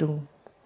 2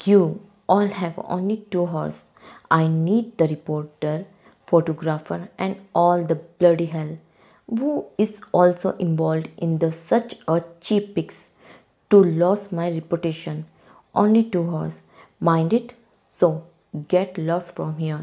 You all have only 2 hours. I need the reporter, photographer and all the bloody hell who is also involved in the such a cheap pics to lose my reputation. Only 2 hours. Mind it? So get lost from here.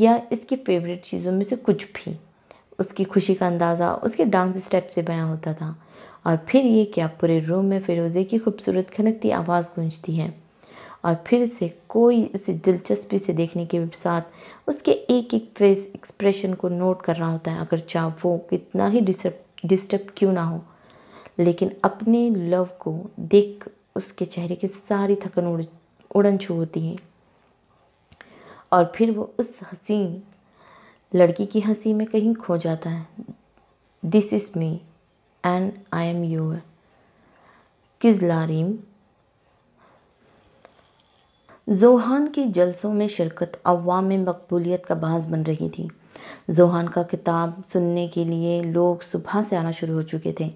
یا اس کی favourite چیزوں میں سے کچھ بھی۔ اس کی خوشی کا اندازہ اس کے ڈانس اسٹیپ سے بیان ہوتا تھا، اور پھر یہ کہ اب پورے روم میں فیروزے کی خوبصورت کھنکتی آواز گونجتی ہے، اور پھر سے کوئی اسے دلچسپی سے دیکھنے کے ساتھ اس کے ایک ایک فیس ایکسپریشن کو نوٹ کر رہا ہوتا ہے، اگرچہ وہ کتنا ہی ڈسٹرب کیوں نہ ہو، لیکن اپنے لو کو دیکھ اس کے چہرے کی ساری تھکن اڑن چھو ہوتی ہے، اور پھر وہ اس حسین لڑکی کی ہنسی میں کہیں کھو جاتا ہے۔ This is me and I am your کزلاریم۔ ذوحان کی جلسوں میں شرکت عوام میں مقبولیت کا باعث بن رہی تھی۔ ذوحان کا خطاب سننے کے لیے لوگ صبح سے آنا شروع ہو چکے تھے۔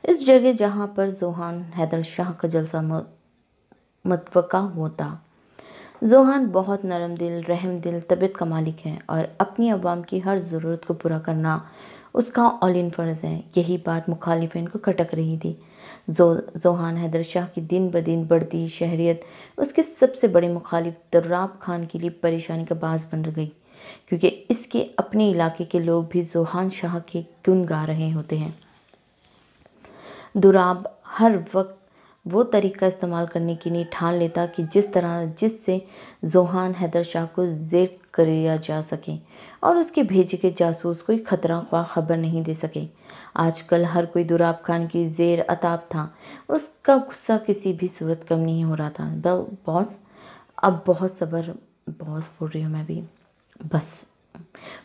اس جگہ جہاں پر ذوحان حیدر شاہ کا جلسہ متوقع ہوتا۔ ذوحان بہت نرم دل، رحم دل طبیعت کا مالک ہے، اور اپنی عوام کی ہر ضرورت کو پورا کرنا اس کا اولین فرض ہے۔ یہی بات مخالفین کو کھٹک رہی تھی۔ ذوحان حیدر شاہ کی دن بدن بڑھتی شہریت اس کے سب سے بڑے مخالف دراب خان کے لیے پریشانی کا باعث بن گئی، کیونکہ اس کے اپنے علاقے کے لوگ بھی ذوحان شاہ کے گن گا رہے ہوتے ہیں۔ دراب ہر وقت وہ طریقہ استعمال کرنے کے لیے ٹھان لیتا کہ جس سے ذوحان حیدر شاہ کو زیر کیا جا سکے اور اس کے بھیجے گئے جاسوس کوئی خطرہ خواہ خبر نہیں دے سکے۔ آج کل ہر کوئی دراب خان کی زیر عتاب تھا۔ اس کا غصہ کسی بھی صورت کم نہیں ہو رہا تھا۔ باس، اب بہت صبر، باس بول رہی ہوں میں بھی،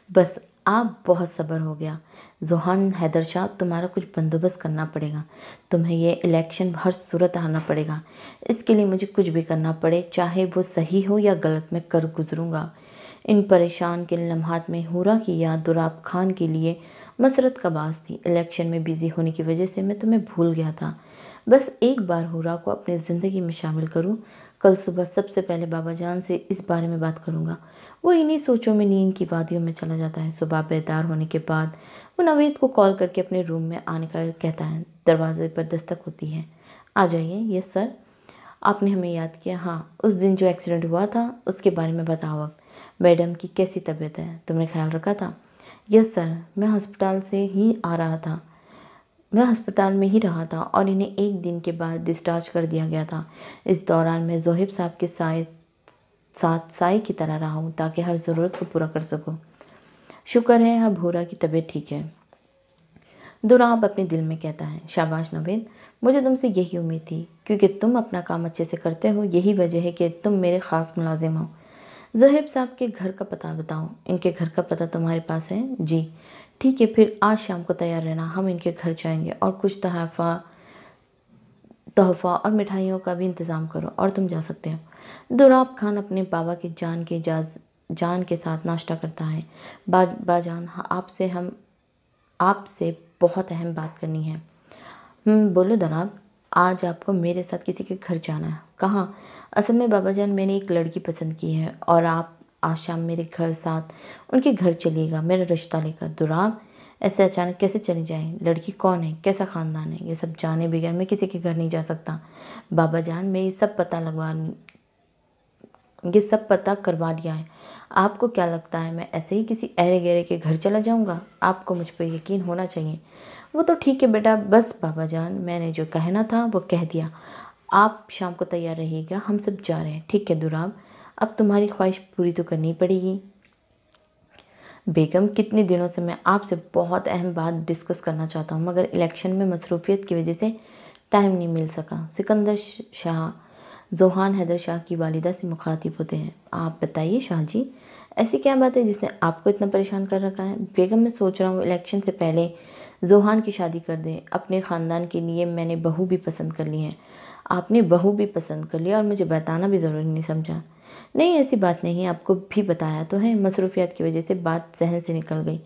بس آپ بہت صبر ہو گیا۔ ذوحان حیدر شاہ، تمہارا کچھ بندوبست کرنا پڑے گا۔ تمہیں یہ الیکشن ہر صورت ہارنا پڑے گا۔ اس کے لیے مجھے کچھ بھی کرنا پڑے، چاہے وہ صحیح ہو یا غلط، میں کر گزروں گا۔ ان پریشان کے لمحات میں حورا کی یاد دراب خان کے لیے مسرت کا باعث تھی۔ الیکشن میں بیزی ہونے کی وجہ سے میں تمہیں بھول گیا تھا۔ بس ایک بار حورا کو اپنی زندگی میں شامل کروں۔ کل صبح سب سے پہلے بابا جان سے اس بارے میں بات کروں گا۔ وہ انہی سوچوں میں نیند کی وادیوں میں چلا جاتا ہے۔ صبح بیدار ہونے کے بعد وہ نوید کو کال کر کے اپنے روم میں آنے کا کہتا ہے۔ دروازے پر دستک ہوتی ہے۔ آ جائیے۔ یس سر، آپ نے ہمیں یاد کیا۔ ہاں، اس دن جو ایکسیڈنٹ ہوا تھا اس کے بارے میں بتاؤ۔ میڈم کی کیسی طبیعت ہے؟ تم نے خیال رکھا تھا؟ یس سر، میں ہسپتال میں ہی رہا تھا اور انہیں ایک دن کے بعد ڈسچارج کر دیا گیا تھا۔ اس دوران میں زوہب صاحب کے ساتھ سائے کی طرح رہا ہوں تاکہ ہر ضرورت کو پورا کر سکوں۔ شکر ہے اب حورا کی طبیعت ٹھیک ہے، دراب اپنے دل میں کہتا ہے۔ شاباش نوید، مجھے تم سے یہی امید تھی، کیونکہ تم اپنا کام اچھے سے کرتے ہو، یہی وجہ ہے کہ تم میرے خاص ملازم ہو۔ زہیب صاحب کے گھر کا پتہ بتاؤ۔ ان کے گھر کا پتہ تمہارے پاس ہے؟ جی ٹھیک ہے، پھر آج شام کو تیار رہنا، ہم ان کے گھر جائیں گے، اور کچھ تحفہ اور مٹھائیوں کا بھی انتظام کرو، اور تم جا سکتے ہو۔ دراب خان اپنے بابا کی جان کے ساتھ ناشتہ کرتا ہے۔ باجان، آپ سے بہت اہم بات کرنی ہے۔ بولو دراب، آج آپ کو میرے ساتھ کسی کے گھر جانا ہے۔ کہاں؟ اصل میں بابا جان، میں نے ایک لڑکی پسند کی ہے، اور آپ آج شام میرے گھر ساتھ ان کے گھر چلیے گا، میرا رشتہ لے کر۔ دراب، ایسے اچانک کیسے چلی جائیں؟ لڑکی کون ہے؟ کیسا خاندان ہے؟ یہ سب جانے بغیر میں کسی کے گھر نہیں جا سکتا۔ بابا جان، میں یہ سب پتہ کروا لیا ہے۔ آپ کو کیا لگتا ہے میں ایسے ہی کسی ایرے گیرے کے گھر چلا جاؤں گا؟ آپ کو مجھ پر یقین ہونا چاہیے۔ وہ تو ٹھیک ہے بیٹا، بس بابا جان، میں نے جو کہنا تھا وہ کہہ دیا۔ آپ شام کو تیار رہیے گا، ہم سب جا رہے ہیں۔ ٹھیک ہے دراب، اب تمہاری خواہش پوری تو کرنی پڑے گی۔ بیگم، کتنے دنوں سے میں آپ سے بہت اہم بات ڈسکس کرنا چاہتا ہوں، مگر الیکشن میں مصروفیت کی وجہ سے ٹائم نہیں مل سکا۔ سکندر شاہ ذوحان حیدر شاہ کی والدہ سے مخاطب ہوتے ہیں۔ آپ بتائیے شاہ جی، ایسی کیا بات ہے جس نے آپ کو اتنا پریشان کر رکھا ہے؟ بیگم، میں سوچ رہا ہوں الیکشن سے پہلے ذوحان کی شادی کر دیں۔ اپنے خاندان کے لیے میں نے بہو بھی پسند کر لی ہے۔ آپ نے بہو بھی پسند کر لیا اور مجھے بتانا بھی ضروری نہیں سمجھا؟ نہیں، ایسی بات نہیں، آپ کو بھی بتایا تو ہے، مصروفیات کی وجہ سے بات ذہن سے نکل گئی۔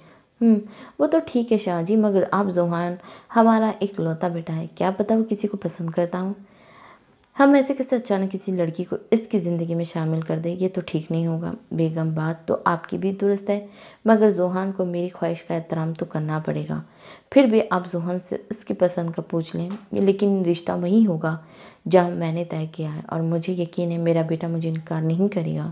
وہ تو ٹھیک ہے شاہ جی، مگر آپ ذوحان ہمارا ایک لوتا بیٹا ہے، کیا پتہ وہ کسی کو پسند کرتا ہوں۔ ہم ایسے کیسے اچانک کسی لڑکی کو اس کی زندگی میں شامل کر دیں؟ یہ تو ٹھیک نہیں ہوگا۔ بیگم، بات تو آپ کی بھی درست ہے، مگر ذوحان کو میری خواہش کا احترام تو کرنا پڑے گا۔ پھر بھی آپ ذوحان سے اس کی پسند کا پوچھ لیں، لیکن رشتہ وہی ہوگا جہاں میں نے طے کیا ہے، اور مجھے یقین ہے میرا بیٹا مجھے انکار نہیں کرے گا۔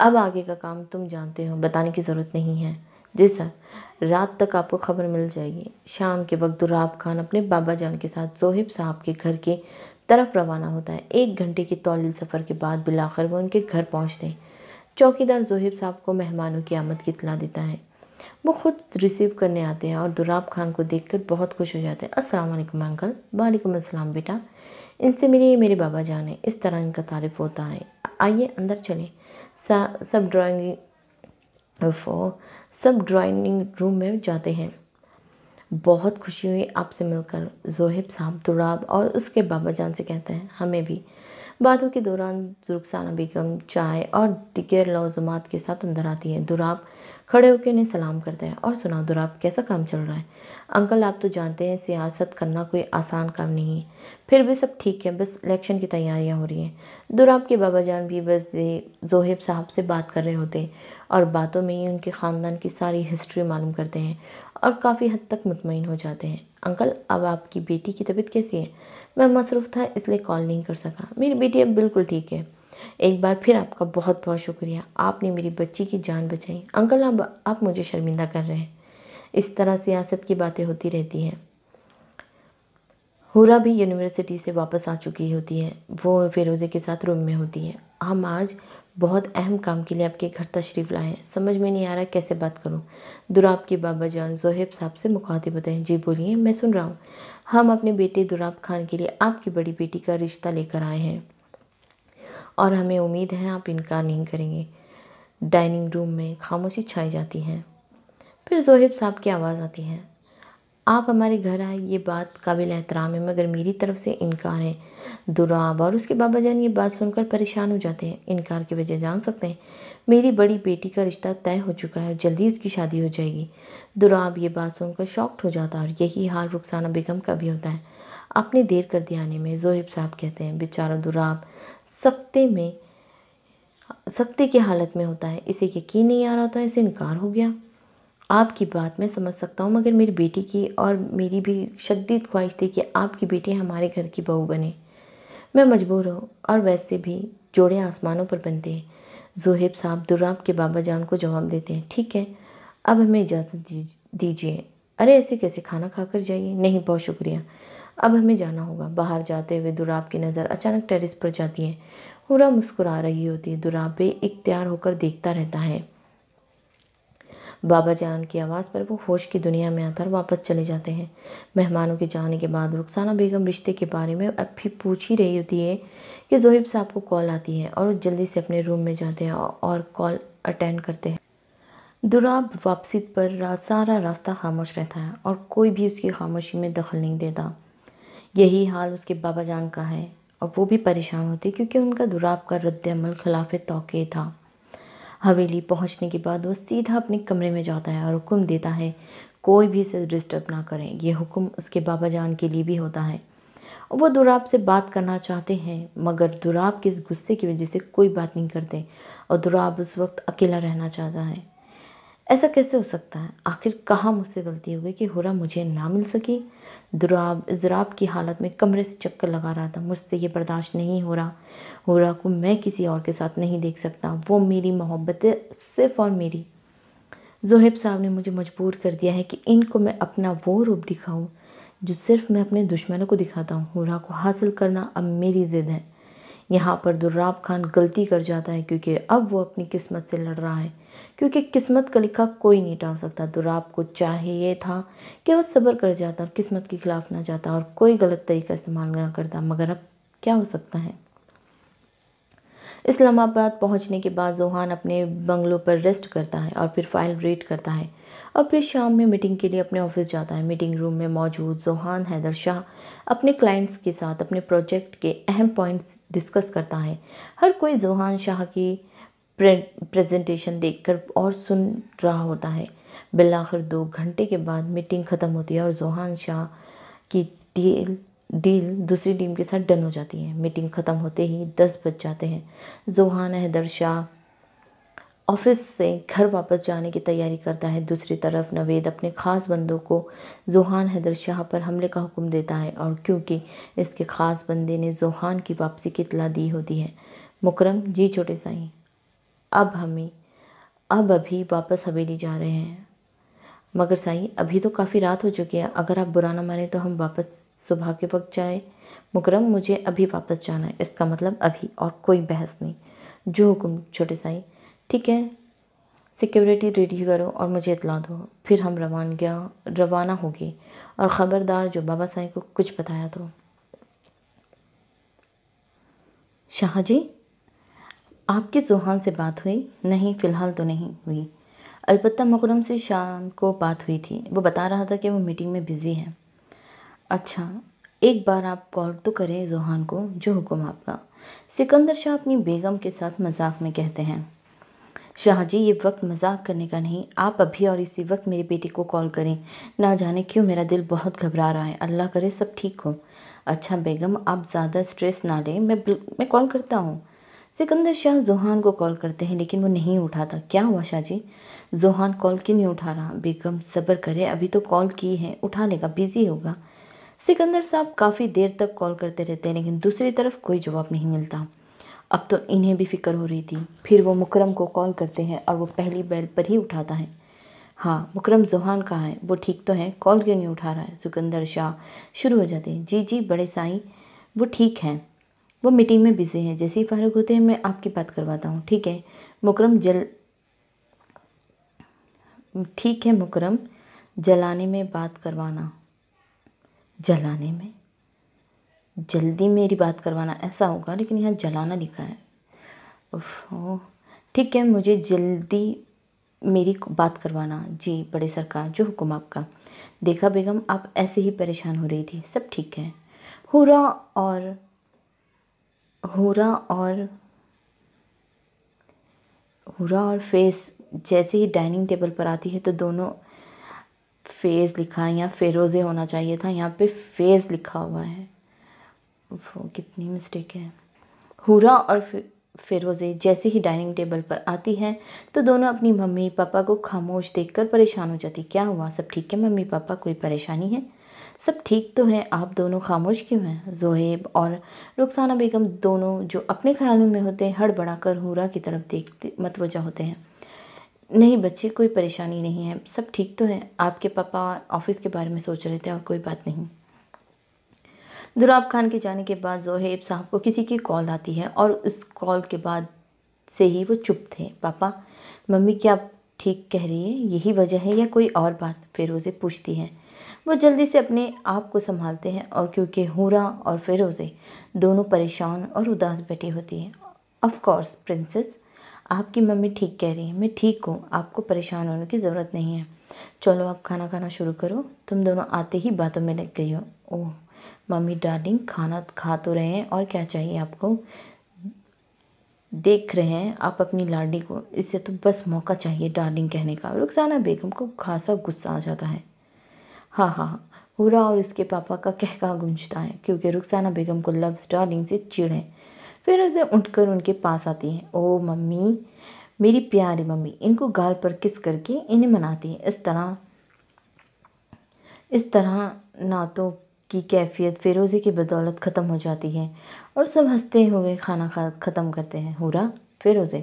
اب آگے کا کام تم جانتے ہو، بتانے کی ضرورت نہیں ہے۔ جی سر، رات تک آپ کو خبر مل جائے گی۔ شام کے وقت دراب خان اپنے بابا جان کے ساتھ زوہب صاحب کے گھر کی طرف روانہ ہوتا ہے۔ 1 گھنٹے کی طویل سفر کے بعد بالآخر وہ ان کے گھر پہنچتے ہیں۔ چوکیدار زوہب صاحب کو مہمانوں کی آمد کی اطلاع دیتا ہے۔ وہ خود ریسیو کرنے آتے ہیں اور دراب خان کو دیکھ کر بہت خوش ہو جاتے ہیں۔ السلام علیکم انکل۔ وعلیکم السلام بیٹا، ان سے ملیے، یہ میرے بابا جان ہیں۔ اس طرح ان کا تعارف ہوتا ہے۔ آئیے اندر چلیں۔ سب ڈرائنگ روم میں جاتے ہیں۔ بہت خوشی ہوئی آپ سے مل کر، زوہب صاحب دراب اور اس کے بابا جان سے کہتے ہیں۔ ہمیں بھی۔ باتوں کے دوران رخسانہ بیگم چائے اور دیگر لوازمات کے ساتھ اندر آتی ہے۔ دراب کھڑے ہو کے انہیں سلام کرتے ہیں۔ اور سناؤ دراب، کیسا کام چل رہا ہے؟ انکل آپ تو جانتے ہیں سیاست کرنا کوئی آسان کام نہیں ہے، پھر بھی سب ٹھیک ہے، بس الیکشن کی تیاریاں ہو رہی ہیں۔ دراب کے بابا جان بھی بس زوہب صاحب سے بات کر رہے ہوتے ہیں اور باتوں میں ہی ان کے خاندان کی ساری ہسٹری معلوم کرتے ہیں اور کافی حد تک مطمئن ہو جاتے ہیں۔ انکل اب آپ کی بیٹی کی طبیعت کیسی ہے؟ میں مصروف تھا اس لیے کال نہیں کر سکا۔ میری بیٹی اب بالکل ٹھیک ہے۔ ایک بار پھر آپ کا بہت بہت شکریہ، آپ نے میری بچی کی جان بچائی۔ انکل اب آپ مجھے شرمندہ کر رہے ہیں۔ اس طرح سیاست کی باتیں ہوتی رہتی ہیں۔ ہورا بھی یونیورسٹی سے واپس آ چکی ہوتی ہے۔ وہ فیروزے کے ساتھ روم میں ہوتی ہے۔ ہم آج بہت اہم کام کے لیے آپ کے گھر تشریف لائے ہیں، سمجھ میں نہیں آ رہا کیسے بات کروں۔ دراب کے بابا جان زوہب صاحب سے مخاطب ہوتے ہیں۔ جی بولیے، میں سن رہا ہوں۔ ہم اپنے بیٹے دراب خان کے لیے آپ کی بڑی بیٹی کا رشتہ لے کر آئے ہیں اور ہمیں امید ہے آپ انکار نہیں کریں گے۔ ڈائننگ روم میں خاموشی چھائی جاتی ہے۔ پھر زوہب صاحب کی آواز آتی ہے۔ آپ ہمارے گھر آئے، یہ بات قابل احترام ہے، مگر میری طرف سے انکار ہے۔ دراب اور اس کے بابا جان یہ بات سن کر پریشان ہو جاتے ہیں۔ انکار کی وجہ جان سکتے ہیں؟ میری بڑی بیٹی کا رشتہ طے ہو چکا ہے اور جلدی اس کی شادی ہو جائے گی۔ دراب یہ بات سن کر شاکڈ ہو جاتا ہے اور یہی حال رخسانہ بیگم کا بھی ہوتا ہے۔ آپ نے دیر کر دی آنے میں، زوہب صاحب کہتے ہیں۔ بیچارہ دراب سکتے کی حالت میں ہوتا ہے، اسے یقین نہیں آ رہا ہوتا ہے اسے انکار ہو گیا۔ آپ کی بات میں سمجھ سکتا ہوں، مگر میری بیٹی کی اور میری بھی شدید خواہش تھی کہ آپ کی بیٹی ہمارے گھر کی بہو بنے۔ میں مجبور ہوں، اور ویسے بھی جوڑے آسمانوں پر بنتے ہیں۔ زوہب صاحب دراب کے بابا جان کو جواب دیتے ہیں۔ ٹھیک ہے، اب ہمیں اجازت دیجیے۔ ارے ایسے کیسے، کھانا کھا کر جائیے۔ نہیں بہت شکریہ، اب ہمیں جانا ہوگا۔ باہر جاتے ہوئے دراب کی نظر اچانک ٹیرس پر جاتی ہے۔ ہورا مسکرا رہی ہوتی ہے۔ دراب بے اختیار ہو کر دیکھتا رہتا ہے۔ بابا جان کی آواز پر وہ ہوش کی دنیا میں آتا اور واپس چلے جاتے ہیں۔ مہمانوں کے جانے کے بعد رخسانہ بیگم رشتے کے بارے میں اب بھی پوچھ ہی رہی ہوتی ہے کہ زوہب صاحب کو کال آتی ہے اور وہ جلدی سے اپنے روم میں جاتے ہیں اور کال اٹینڈ کرتے ہیں۔ دراب واپسی پر سارا راستہ خاموش رہتا ہے اور کوئی بھی اس کی خاموشی میں دخل نہیں دیتا۔ یہی حال اس کے بابا جان کا ہے اور وہ بھی پریشان ہوتے کیونکہ ان کا دراب کا رد عمل خلاف توقع تھا۔ حویلی پہنچنے کے بعد وہ سیدھا اپنے کمرے میں جاتا ہے اور حکم دیتا ہے کوئی بھی اسے ڈسٹرب نہ کرے۔ یہ حکم اس کے بابا جان کے لیے بھی ہوتا ہے۔ وہ دراب سے بات کرنا چاہتے ہیں مگر دراب کے غصے کی وجہ سے کوئی بات نہیں کرتے اور دراب اس وقت اکیلا رہنا چاہتا ہے۔ ایسا کیسے ہو سکتا ہے؟ آخر کہاں مجھ سے غلطی ہو گئی کہ ہورا مجھے نہ مل سکی؟ دراب اضطراب کی حالت میں کمرے سے چکر لگا رہا تھا۔ مجھ سے یہ برداشت نہیں ہو رہا۔ ہورا کو میں کسی اور کے ساتھ نہیں دیکھ سکتا، وہ میری محبت ہے صرف اور میری۔ زوہب صاحب نے مجھے مجبور کر دیا ہے کہ ان کو میں اپنا وہ روپ دکھاؤں جو صرف میں اپنے دشمنوں کو دکھاتا ہوں۔ ہورا کو حاصل کرنا اب میری ضد ہے۔ یہاں پر دراب خان غلطی کر جاتا ہے کیونکہ اب وہ اپنی قسمت سے لڑ رہا ہے، کیونکہ قسمت کا لکھا کوئی نہیں ٹال سکتا۔ دراب کو چاہیے تھا کہ وہ صبر کر جاتا اور قسمت کے خلاف نہ جاتا اور کوئی غلط طریقہ استعمال نہ کرتا، مگر اب کیا ہو سکتا ہے۔ اسلام آباد پہنچنے کے بعد زوہان اپنے بنگلو پر ریسٹ کرتا ہے اور پھر فائل ریڈ کرتا ہے اور پھر شام میں میٹنگ کے لیے اپنے آفس جاتا ہے۔ میٹنگ روم میں موجود زوہان حیدر شاہ اپنے کلائنٹس کے ساتھ اپنے پروجیکٹ کے اہم پوائنٹس ڈسکس کرتا ہے۔ ہر کوئی زوہان شاہ کی پریزنٹیشن دیکھ کر اور سن رہا ہوتا ہے۔ بالآخر 2 گھنٹے کے بعد میٹنگ ختم ہوتی ہے اور زوہان شاہ کی ڈیل دوسری ٹیم کے ساتھ ڈن ہو جاتی ہے۔ میٹنگ ختم ہوتے ہی 10 بج جاتے ہیں۔ زوہان حیدر شاہ آفس سے گھر واپس جانے کی تیاری کرتا ہے۔ دوسری طرف نوید اپنے خاص بندوں کو زوہان حیدر شاہ پر حملے کا حکم دیتا ہے اور کیونکہ اس کے خاص بندے نے زوہان کی واپسی کی اطلاع دی ہوتی ہے۔ مکرم جی چھوٹے سائیں، اب ابھی واپس حویلی جا رہے ہیں۔ مگر سائی ابھی تو کافی رات ہو چکی ہے، اگر آپ برا نہ مانیں تو ہم واپس صبح کے وقت جائیں۔ مکرم مجھے ابھی واپس جانا ہے، اس کا مطلب ابھی، اور کوئی بحث نہیں۔ جو حکم چھوٹے سائی۔ ٹھیک ہے، سیکیورٹی ریڈی کرو اور مجھے اطلاع دو، پھر ہم روانہ ہوگے، اور خبردار جو بابا سائی کو کچھ بتایا تو۔ شاہ جی، آپ کی ذوحان سے بات ہوئی؟ نہیں، فی الحال تو نہیں ہوئی، البتہ مکرم سے شام کو بات ہوئی تھی، وہ بتا رہا تھا کہ وہ میٹنگ میں بزی ہے۔ اچھا، ایک بار آپ کال تو کریں ذوحان کو، جو حکم آپ کا، سکندر شاہ اپنی بیگم کے ساتھ مذاق میں کہتے ہیں۔ شاہ جی، یہ وقت مذاق کرنے کا نہیں، آپ ابھی اور اسی وقت میری بیٹی کو کال کریں، نہ جانے کیوں میرا دل بہت گھبرا رہا ہے، اللہ کرے سب ٹھیک ہو۔ اچھا بیگم، آپ زیادہ سٹریس نہ لیں، میں کال کرتا ہوں۔ سکندر شاہ ذوحان کو کال کرتے ہیں لیکن وہ نہیں اٹھاتا۔ کیا ہوا شاہ جی؟ ذوحان کال کیوں نہیں اٹھا رہا؟ بیگم صبر کرے، ابھی تو کال کی ہے، اٹھا لے گا، بیزی ہوگا۔ سکندر صاحب کافی دیر تک کال کرتے رہتے ہیں لیکن دوسری طرف کوئی جواب نہیں ملتا۔ اب تو انہیں بھی فکر ہو رہی تھی۔ پھر وہ مکرم کو کال کرتے ہیں اور وہ پہلی بیل پر ہی اٹھاتا ہے۔ ہاں مکرم، ذوحان کہاں ہے؟ وہ ٹھیک تو ہے، کال کیوں نہیں اٹھا رہا ہے؟ سکندر شاہ شروع ہو جاتے ہیں۔ جی بڑے سائیں، وہ ٹھیک ہیں، وہ میٹنگ میں بزی ہیں، جیسے ہی فارغ ہوتے ہیں میں آپ کی بات کرواتا ہوں۔ ٹھیک ہے مکرم، جلانے میں بات کروانا۔ جلانے میں؟ جلدی میری بات کروانا ایسا ہوگا، لیکن یہاں جلانا لکھا ہے۔ ٹھیک ہے، مجھے جلدی میری بات کروانا۔ جی بڑے سرکار، جو حکم آپ کا۔ دیکھا بیگم، آپ ایسے ہی پریشان ہو رہی تھی، سب ٹھیک ہے۔ ہورا اور فیس جیسے ہی ڈائننگ ٹیبل پر آتی ہے تو دونوں فیز لکھا ہے، یہاں فیروزے ہونا چاہیے تھا، یہاں پہ فیز لکھا ہوا ہے، کتنی مسٹیک ہے۔ ہورا اور فیروزے جیسے ہی ڈائننگ ٹیبل پر آتی ہیں تو دونوں اپنی ممی پاپا کو خاموش دیکھ کر پریشان ہو جاتی۔ کیا ہوا؟ سب ٹھیک ہے ممی پاپا، کوئی پریشانی ہے؟ سب ٹھیک تو ہے، آپ دونوں خاموش کیوں ہیں؟ زہیب اور رخسانہ بیگم دونوں جو اپنے خیالوں میں ہوتے ہیں ہڑبڑا کر ہورا کی طرف متوجہ ہوتے ہیں۔ نہیں بچے، کوئی پریشانی نہیں ہے، سب ٹھیک تو ہے، آپ کے پاپا آفس کے بارے میں سوچ رہے تھے اور کوئی بات نہیں۔ دراب خان کے جانے کے بعد زہیب صاحب کو کسی کی کال آتی ہے اور اس کال کے بعد سے ہی وہ چپ تھے۔ پاپا، ممی کیا ٹھیک کہہ رہی ہے؟ یہی وجہ ہے یا کوئی اور بات؟ فیروزے پوچھتی ہیں۔ وہ جلدی سے اپنے آپ کو سنبھالتے ہیں اور کیونکہ ہورا اور فیروزے دونوں پریشان اور اداس بیٹھی ہوتی ہیں۔ آف کورس پرنسس، آپ کی ممی ٹھیک کہہ رہی ہیں، میں ٹھیک ہوں، آپ کو پریشان ہونے کی ضرورت نہیں ہے۔ چلو اب کھانا کھانا شروع کرو، تم دونوں آتے ہی باتوں میں لگ گئی ہو۔ اوہ ممی ڈارلنگ، کھانا کھا تو رہے ہیں، اور کیا چاہیے آپ کو؟ دیکھ رہے ہیں آپ اپنی لاڈلی کو، اسے تو بس موقع چاہیے ڈارلنگ کہنے کا۔ رخسانہ بیگم کو خاصا غصہ آ جاتا ہے۔ ہاں، ہورا اور اس کے پاپا کا کہکہا گونجتا ہے کیونکہ رخسانہ بیگم کو لفظ ڈارلنگ سے چڑ ہے۔ پھر اسے اٹھ کر ان کے پاس آتی ہیں۔ او ممی، میری پیاری ممی، ان کو گال پر کس کر کے انہیں مناتی ہیں۔ اس طرح نعتوں کی کیفیت فیروزے کی بدولت ختم ہو جاتی ہے اور سب ہنستے ہوئے کھانا ختم کرتے ہیں۔ ہورا، فیروزے،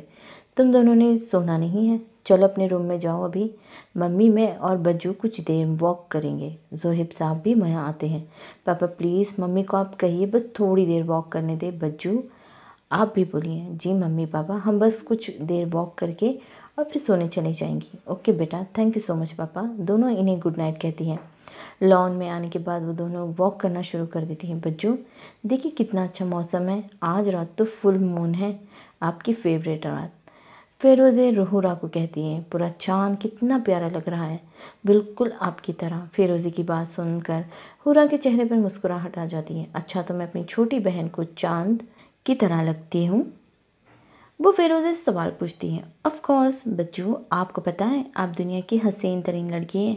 تم دونوں نے سونا نہیں ہے؟ چلو اپنے روم میں جاؤ ابھی، ممی میں اور بجو کچھ دیر واک کریں گے۔ زہیب صاحب بھی وہاں آتے ہیں۔ پاپا پلیز ممی کو آپ کہیے بس تھوڑی دیر واک کرنے دے۔ بجو آپ بھی بولیے۔ جی ممی پاپا، ہم بس کچھ دیر واک کر کے اور پھر سونے چلے جائیں گی۔ اوکے بیٹا، تھینک یو سو مچ پاپا۔ دونوں انہیں گڈ نائٹ کہتی ہیں۔ لان میں آنے کے بعد وہ دونوں واک کرنا شروع کر دیتی ہیں۔ بجو دیکھیے کتنا اچھا موسم ہے، آج رات تو فل مون ہے، آپ کی فیوریٹ رات۔ فیروزے ہورا کو کہتی ہیں، پورا چاند کتنا پیارا لگ رہا ہے، بالکل آپ کی طرح۔ فیروزے کی بات سن کر ہورا کے چہرے پر مسکراہٹ آ جاتی ہے۔ اچھا تو میں اپنی چھوٹی بہن کو چاند کی طرح لگتی ہوں؟ وہ فیروزے سے سوال پوچھتی ہیں۔ آف کورس بچو، آپ کو پتہ ہے آپ دنیا کی حسین ترین لڑکی ہیں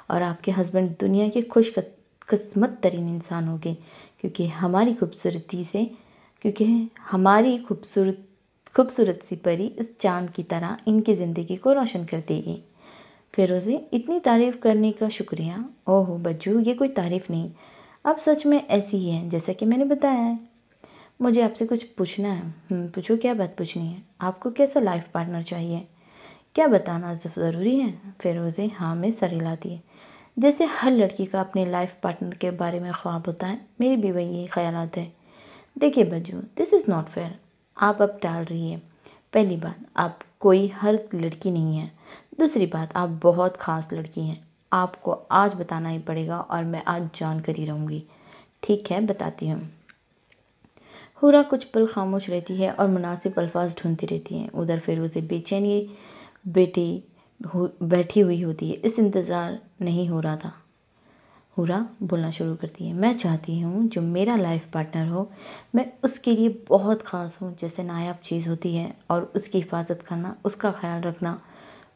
اور آپ کے ہسبینڈ دنیا کے خوش قسمت ترین انسان ہوگے کیونکہ ہماری خوبصورت سی پری اس چاند کی طرح ان کی زندگی کو روشن کر دے گی۔ فیروزے، اتنی تعریف کرنے کا شکریہ۔ اوہ بجو، یہ کوئی تعریف نہیں، آپ سچ میں ایسی ہی ہیں جیسا کہ میں نے بتایا ہے۔ مجھے آپ سے کچھ پوچھنا ہے۔ پوچھو، کیا بات پوچھنی ہے؟ آپ کو کیسا لائف پارٹنر چاہیے؟ کیا بتانا ضروری ہے؟ فیروزے ہاں میں سر ہلاتی ہے۔ جیسے ہر لڑکی کا اپنے لائف پارٹنر کے بارے میں خواب ہوتا ہے، میری بھی وہی یہی خیالات ہے۔ دیکھیے بجو، دس از ناٹ فیئر۔ آپ اب ٹال رہی ہیں۔ پہلی بات، آپ کوئی ہر لڑکی نہیں ہے۔ دوسری بات، آپ بہت خاص لڑکی ہیں۔ آپ کو آج بتانا ہی پڑے گا اور میں آج جان کر ہی رہوں گی۔ ٹھیک ہے، بتاتی ہوں۔ حورا کچھ پل خاموش رہتی ہے اور مناسب الفاظ ڈھونڈتی رہتی ہیں۔ ادھر فیروزے بے چینی بیٹھی ہوئی ہوتی ہے۔ اس انتظار نہیں ہو رہا تھا۔ حورا بولنا شروع کرتی ہے، میں چاہتی ہوں جو میرا لائف پارٹنر ہو، میں اس کے لیے بہت خاص ہوں، جیسے نایاب چیز ہوتی ہے اور اس کی حفاظت کرنا، اس کا خیال رکھنا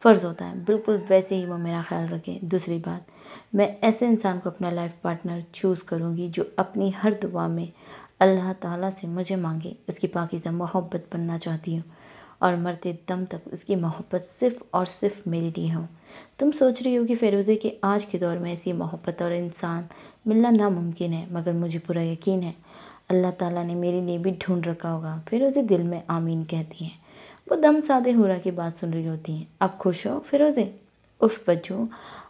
فرض ہوتا ہے، بالکل ویسے ہی وہ میرا خیال رکھے۔ دوسری بات، میں ایسے انسان کو اپنا لائف پارٹنر چوز کروں گی جو اپنی ہر دعا میں اللہ تعالیٰ سے مجھے مانگے۔ اس کی پاکیزہ محبت بننا چاہتی ہوں اور مرتے دم تک اس کی محبت صرف اور صرف میرے لیے ہو۔ تم سوچ رہی ہوگی فیروزے کہ آج کے دور میں ایسی محبت اور انسان ملنا ناممکن ہے، مگر مجھے پورا یقین ہے اللہ تعالیٰ نے میرے لیے بھی ڈھونڈ رکھا ہوگا۔ فیروزے دل میں آمین کہتی ہیں۔ وہ دم سادے حورا کی بات سن رہی ہوتی ہیں۔ اب خوش ہو فیروزے؟ اف بچو،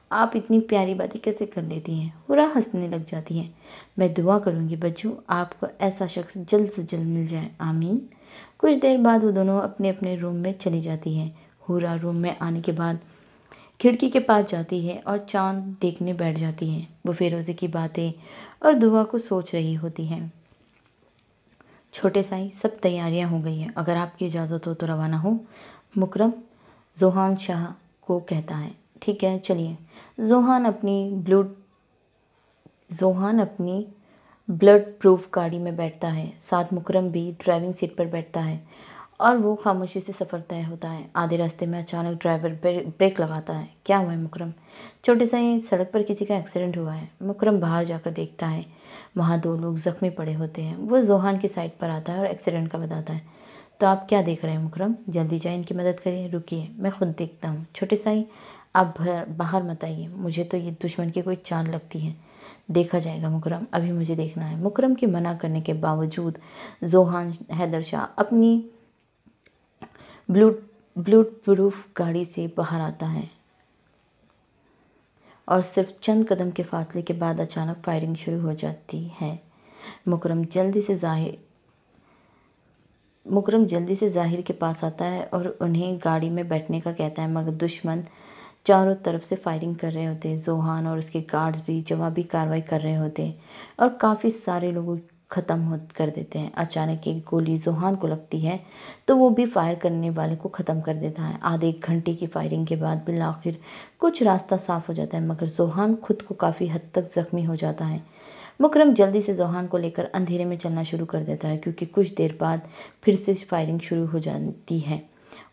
آپ اتنی پیاری باتیں کیسے کر لیتی ہیں؟ حورا ہنسنے لگ جاتی ہیں۔ میں دعا کروں گی بچو، آپ کو ایسا شخص جلد سے جلد مل جائے، آمین۔ کچھ دیر بعد وہ دونوں اپنے اپنے روم میں چلی جاتی ہیں۔ حورا روم میں آنے کے بعد کھڑکی کے پاس جاتی ہے اور چاند دیکھنے بیٹھ جاتی ہے۔ وہ فیروزے کی باتیں اور دعا کو سوچ رہی ہوتی ہیں۔ چھوٹے سائی، سب تیاریاں ہو گئی ہیں، اگر آپ کی اجازت ہو تو روانہ ہو۔ مکرم ذوحان شاہ کو کہتا ہے۔ ٹھیک ہے، چلیے۔ ذوحان اپنی بلٹ پروف گاڑی میں بیٹھتا ہے، ساتھ مکرم بھی ڈرائیونگ سیٹ پر بیٹھتا ہے اور وہ خاموشی سے سفر طے ہوتا ہے۔ آدھے راستے میں اچانک ڈرائیور بریک لگاتا ہے۔ کیا ہوا ہے مکرم؟ چھوٹے سائی، سڑک پر کسی کا ایکسیڈنٹ ہوا ہے۔ مکرم باہر جا کر دیکھتا ہے، وہاں دو لوگ زخمی پڑے ہوتے ہیں۔ وہ ذوحان کی سائٹ پر آتا ہے اور ایکسیڈنٹ کا بتاتا ہے۔ تو آپ کیا دیکھ رہے ہیں مکرم؟ جلدی جائیں، ان کی مدد کریں۔ رکیے، میں خود دیکھتا ہوں۔ چھوٹے سائی، آپ باہر مت آئیے، مجھے تو یہ دشمن کی کوئی چال لگتی ہے۔ دیکھا جائے گا مکرم، ابھی مجھے دیکھنا ہے۔ مکرم کے منع کرنے کے باوجود ذوحان حیدر شاہ اپنی بلوٹ پروف گاڑی سے باہر آتا ہے اور صرف چند قدم کے فاصلے کے بعد اچانک فائرنگ شروع ہو جاتی ہے۔ مکرم جلدی سے ظاہر کے پاس آتا ہے اور انہیں گاڑی میں بیٹھنے کا کہتا ہے، مگر دشمن چاروں طرف سے فائرنگ کر رہے ہوتے ہیں۔ ذوحان اور اس کے گارڈز بھی جوابی کارروائی کر رہے ہوتے ہیں اور کافی سارے لوگوں ختم کر دیتے ہیں۔ اچانک ایک گولی ذوحان کو لگتی ہے تو وہ بھی فائر کرنے والے کو ختم کر دیتا ہے۔ آدھے ایک گھنٹے کی فائرنگ کے بعد بالآخر کچھ راستہ صاف ہو جاتا ہے، مگر ذوحان خود کو کافی حد تک زخمی ہو جاتا ہے۔ مکرم جلدی سے ذوحان کو لے کر اندھیرے میں چلنا شروع کر دیتا ہے، کیونکہ کچھ دیر بعد پھر سے فائرنگ شروع ہو جاتی ہے۔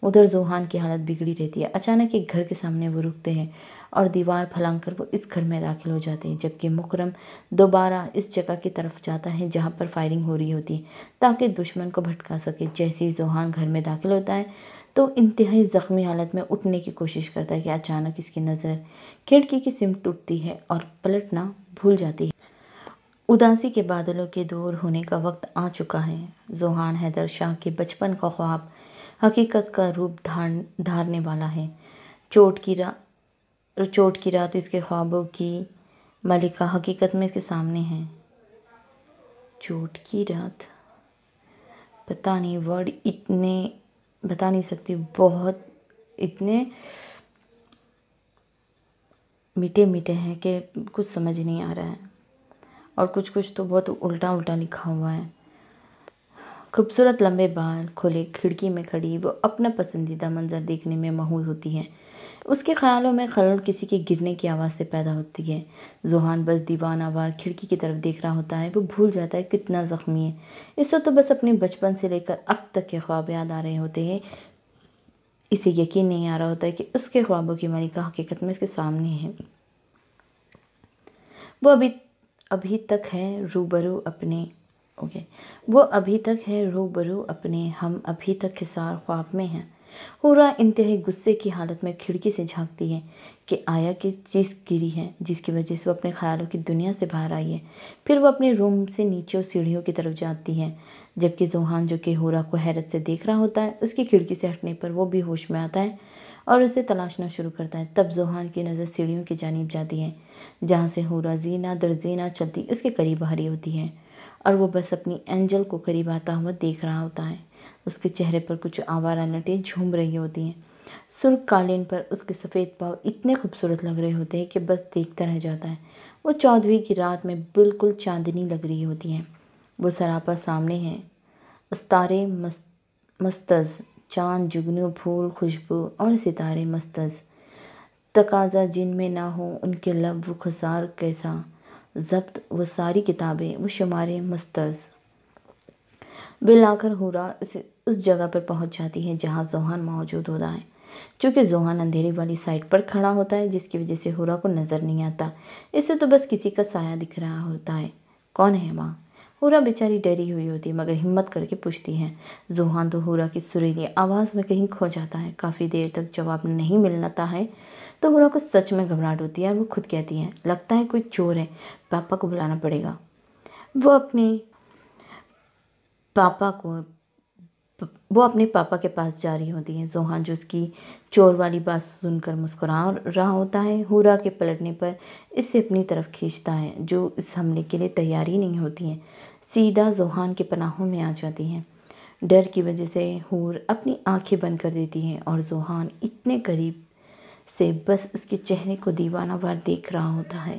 ادھر ذوحان کی حالت بگڑی رہتی ہے۔ اچانک ایک گھر کے سامنے وہ رکتے ہیں اور دیوار پھلانگ کر وہ اس گھر میں داخل ہو جاتے ہیں، جبکہ مکرم دوبارہ اس جگہ کی طرف جاتا ہے جہاں پر فائرنگ ہو رہی ہوتی ہے تاکہ دشمن کو بھٹکا سکے۔ جیسے ہی ذوحان گھر میں داخل ہوتا ہے تو انتہائی زخمی حالت میں اٹھنے کی کوشش کرتا ہے کہ اچانک اس کی نظر کھڑکی کی سمت اٹھتی ہے اور پلٹنا بھول جاتی ہے۔ اداسی کے بادلوں کے دور ہونے کا وقت آ چکا ہے۔ ذوحان حیدر شاہ کے بچپن کا خواب حقیقت کا روپ دھارنے والا ہے۔ چوٹ کی رات اس کے خوابوں کی ملکہ حقیقت میں اس کے سامنے ہے۔ چوٹ کی رات، پتہ نہیں ورڈ اتنے بتا نہیں سکتی، بہت اتنے میٹھے میٹھے ہیں کہ کچھ سمجھ نہیں آ رہا ہے، اور کچھ تو بہت الٹا لکھا ہوا ہے۔ خوبصورت لمبے بال کھولے کھڑکی میں کھڑی وہ اپنا پسندیدہ منظر دیکھنے میں مشغول ہوتی ہے۔ اس کے خیالوں میں خلل کسی کے گرنے کی آواز سے پیدا ہوتی ہے۔ ذوحان بس دیوانہ وار کھڑکی کی طرف دیکھ رہا ہوتا ہے۔ وہ بھول جاتا ہے کتنا زخمی ہے۔ اس سے تو بس اپنے بچپن سے لے کر اب تک کے خواب یاد آ رہے ہوتے ہیں۔ اسے یقین نہیں آ رہا ہوتا ہے کہ اس کے خوابوں کی ملکہ حقیقت میں اس کے سامنے ہے۔ وہ ابھی تک ہے روبرو اپنے، ہم ابھی تک حصار خواب میں ہیں۔ ہورا انتہائی غصے کی حالت میں کھڑکی سے جھانکتی ہے کہ آیا کس چیز گری ہے جس کی وجہ سے وہ اپنے خیالوں کی دنیا سے باہر آئی ہے۔ پھر وہ اپنے روم سے نیچے اور سیڑھیوں کی طرف جاتی ہے، جبکہ زوہان جو کہ ہورا کو حیرت سے دیکھ رہا ہوتا ہے، اس کی کھڑکی سے ہٹنے پر وہ بھی ہوش میں آتا ہے اور اسے تلاشنا شروع کرتا ہے۔ تب زوہان کی نظر سیڑھیوں کی جانب جاتی ہے جہاں سے ہورا زینہ در زینہ چلتی اس کے قریب آ رہی ہوتی ہے، اور وہ بس اپنی اینجل کو قریب آتا ہوا دیکھ رہا ہوتا ہے۔ اس کے چہرے پر کچھ آوارہ لٹیں جھوم رہی ہوتی ہیں، سرخ قالین پر اس کے سفید پاؤں اتنے خوبصورت لگ رہے ہوتے ہیں کہ بس دیکھتا رہ جاتا ہے۔ وہ 14ویں کی رات میں بالکل چاندنی لگ رہی ہوتی ہیں۔ وہ سراپا سامنے ہے، استارے مستز، چاند، جگنو، پھول، خوشبو اور ستارے مستز، تقاضا جن میں نہ ہو ان کے لب و خسار کیسا، ضبط وہ ساری کتابیں، وہ شمارے مستز۔ بالآخر ہورا اس جگہ پر پہنچ جاتی ہے جہاں زوہان موجود ہوتا ہے۔ چونکہ زوہان اندھیرے والی سائڈ پر کھڑا ہوتا ہے جس کی وجہ سے ہورا کو نظر نہیں آتا، اسے تو بس کسی کا سایہ دکھ رہا ہوتا ہے۔ کون ہے ماں؟ ہورا بیچاری ڈری ہوئی ہوتی ہے مگر ہمت کر کے پوچھتی ہے۔ زوہان تو ہورا کی سریلی آواز میں کہیں کھو جاتا ہے۔ کافی دیر تک جواب نہیں ملتا ہے تو ہورا کو سچ میں گھبراہٹ ہوتی ہے اور وہ خود کہتی ہے، لگتا ہے کوئی چور ہے، پاپا کو بلانا پڑے گا۔ وہ اپنے پاپا کے پاس جا رہی ہوتی ہے۔ زوہان جو اس کی چور والی بات سن کر مسکرا رہا ہوتا ہے، ہورا کے پلٹنے پر اسے اپنی طرف کھینچتا ہے، جو اس حملے کے لیے تیار ہی نہیں ہوتی ہے، سیدھا زوہان کے پناہوں میں آ جاتی ہے۔ ڈر کی وجہ سے ہور اپنی آنکھیں بند کر دیتی ہے اور زوہان اتنے قریب سے بس اس کے چہرے کو دیوانہ وار دیکھ رہا ہوتا ہے۔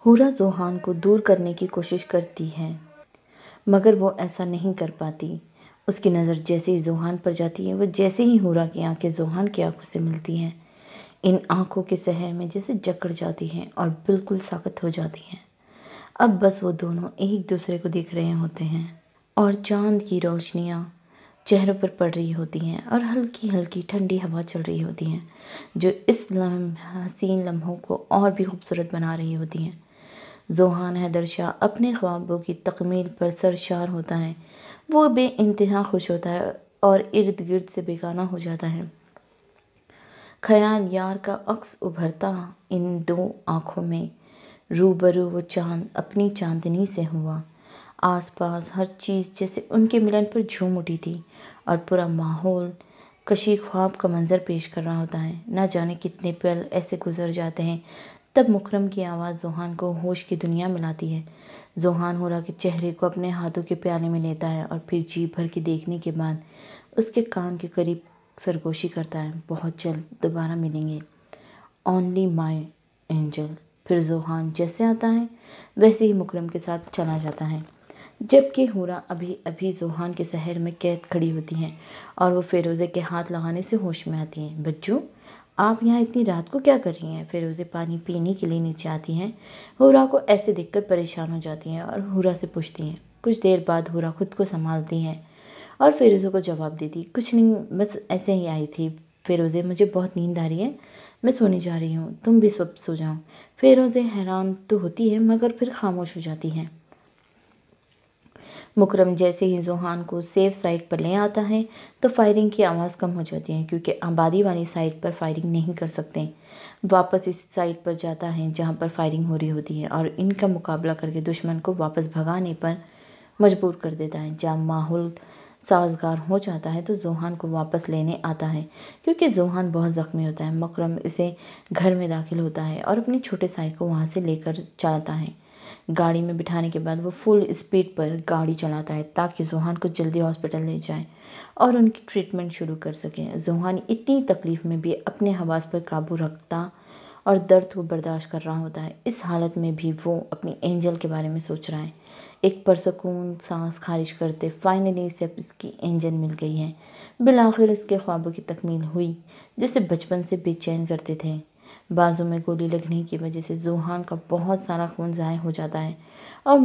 ہورا زوہان کو دور کرنے کی کوشش کرتی ہے مگر وہ ایسا نہیں کر پاتی۔ اس کی نظر جیسے ہی زوہان پر جاتی ہے، وہ جیسے ہی ہورا کی آنکھیں زوہان کی آنکھوں سے ملتی ہیں، ان آنکھوں کے سحر میں جیسے جکڑ جاتی ہیں اور بالکل ساکت ہو جاتی ہیں۔ اب بس وہ دونوں ایک دوسرے کو دیکھ رہے ہوتے ہیں اور چاند کی روشنیاں چہروں پر پڑ رہی ہوتی ہیں اور ہلکی ہلکی ٹھنڈی ہوا چل رہی ہوتی ہیں جو اس حسین لمحوں کو اور بھی خوبصورت بنا رہی ہوتی ہیں۔ زوہان حیدر شاہ اپنے خوابوں کی تکمیل پر سرشار ہوتا ہے۔ وہ بے انتہا خوش ہوتا ہے اور ارد گرد سے بیگانہ ہو جاتا ہے۔ خیال یار کا عکس ابھرتا ان دو آنکھوں میں، روبرو وہ چاند اپنی چاندنی سے ہوا۔ آس پاس ہر چیز جیسے ان کے ملن پر جھوم اٹھی تھی اور پورا ماحول کشی خواب کا منظر پیش کر رہا ہوتا ہے۔ نہ جانے کتنے پل ایسے گزر جاتے ہیں، تب مکرم کی آواز زوہان کو ہوش کی دنیا میں لاتی ہے۔ زوہان ہورا کے چہرے کو اپنے ہاتھوں کے پیالے میں لیتا ہے اور پھر جی بھر کے دیکھنے کے بعد اس کے کان کے قریب سرگوشی کرتا ہے، بہت جلد دوبارہ ملیں گے، اونلی مائی اینجل۔ پھر زوہان جیسے آتا ہے ویسے ہی مکرم کے ساتھ چلا جاتا ہے، جبکہ ہورا ابھی ابھی زوہان کے سحر میں قید کھڑی ہوتی ہیں اور وہ فیروزے کے ہاتھ لگانے سے ہوش میں آتی ہیں۔ بچو، آپ یہاں اتنی رات کو کیا کر رہی ہیں؟ فیروزے پانی پینے کے لیے نیچے آتی ہیں، ہورا کو ایسے دیکھ کر پریشان ہو جاتی ہیں اور ہورا سے پوچھتی ہیں۔ کچھ دیر بعد ہورا خود کو سنبھالتی ہیں اور فیروزے کو جواب دیتی، کچھ نہیں، بس ایسے ہی آئی تھی۔ فیروزے، مجھے بہت نیند آ رہی ہے، میں سونے جا رہی ہوں، تم بھی سو جاؤ۔ فیروزے حیران تو ہوتی ہے مگر پھر خاموش ہو جاتی ہے۔ مکرم جیسے ہی زوہان کو سیف سائٹ پر لے آتا ہے تو فائرنگ کی آواز کم ہو جاتی ہے کیونکہ آبادی والی سائٹ پر فائرنگ نہیں کر سکتے۔ واپس اس سائٹ پر جاتا ہے جہاں پر فائرنگ ہو رہی ہوتی ہے اور ان کا مقابلہ کر کے دشمن کو واپس بھگانے پر مجبور کر دیتا ہے۔ جب ماحول سازگار ہو جاتا ہے تو زوہان کو واپس لینے آتا ہے کیونکہ زوہان بہت زخمی ہوتا ہے۔ مکرم اسے گھر میں داخل ہوتا ہے اور اپنے چھوٹے سائے کو وہاں سے لے کر چلتا ہے۔ گاڑی میں بٹھانے کے بعد وہ فل اسپیڈ پر گاڑی چلاتا ہے تاکہ زوہان کو جلدی ہاسپٹل لے جائے اور ان کی ٹریٹمنٹ شروع کر سکے۔ زوہان اتنی تکلیف میں بھی اپنے حواس پر قابو رکھتا اور درد کو برداشت کر رہا ہوتا ہے۔ اس حالت میں بھی وہ اپنی اینجل کے بارے میں سوچ رہا ہے۔ ایک پرسکون سانس خارج کرتے فائنلی اسے اس کی اینجل مل گئی ہے۔ بالآخر اس کے خوابوں کی تکمیل ہوئی جسے بچپن سے بے چین کرتے تھے۔ بازو میں گولی لگنے کی وجہ سے زوہان کا بہت سارا خون ضائع ہو جاتا ہے اور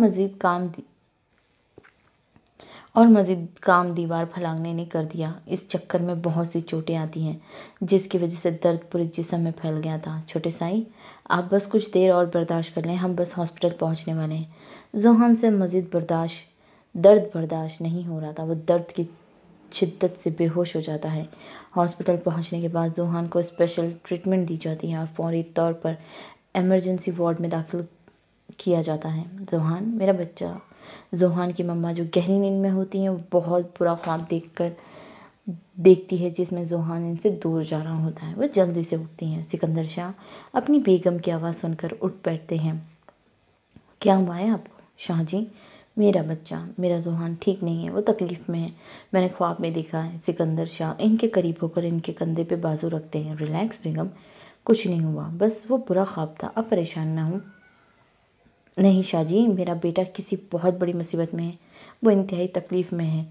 مزید کام دیوار پھلانگنے نے کر دیا۔ اس چکر میں بہت سی چوٹیں آتی ہیں جس کی وجہ سے درد پورے جسم میں پھیل گیا تھا۔ چھوٹے سائی، آپ بس کچھ دیر اور برداشت کر لیں، ہم بس ہاسپٹل پہنچنے والے ہیں۔ زوہان سے مزید درد برداشت نہیں ہو رہا تھا، وہ درد کی شدت سے بے ہوش ہو جاتا ہے۔ ہاسپٹل پہنچنے کے بعد ذوحان کو اسپیشل ٹریٹمنٹ دی جاتی ہے اور فوری طور پر ایمرجنسی وارڈ میں داخل کیا جاتا ہے۔ ذوحان میرا بچہ۔ ذوحان کی مما جو گہری نیند میں ہوتی ہیں وہ بہت برا خواب دیکھتی ہے جس میں ذوحان ان سے دور جا رہا ہوتا ہے۔ وہ جلدی سے اٹھتی ہیں۔ سکندر شاہ اپنی بیگم کی آواز سن کر اٹھ بیٹھتے ہیں۔ کیا ہوا ہے آپ کو؟ شاہ جی، میرا بچہ، میرا ذوحان ٹھیک نہیں ہے، وہ تکلیف میں ہے، میں نے خواب میں دیکھا ہے۔ سکندر شاہ ان کے قریب ہو کر ان کے کندھے پہ بازو رکھتے ہیں۔ ریلیکس بیگم، کچھ نہیں ہوا، بس وہ برا خواب تھا، آپ پریشان نہ ہوں۔ نہیں شاہ جی، میرا بیٹا کسی بہت بڑی مصیبت میں ہے، وہ انتہائی تکلیف میں ہے،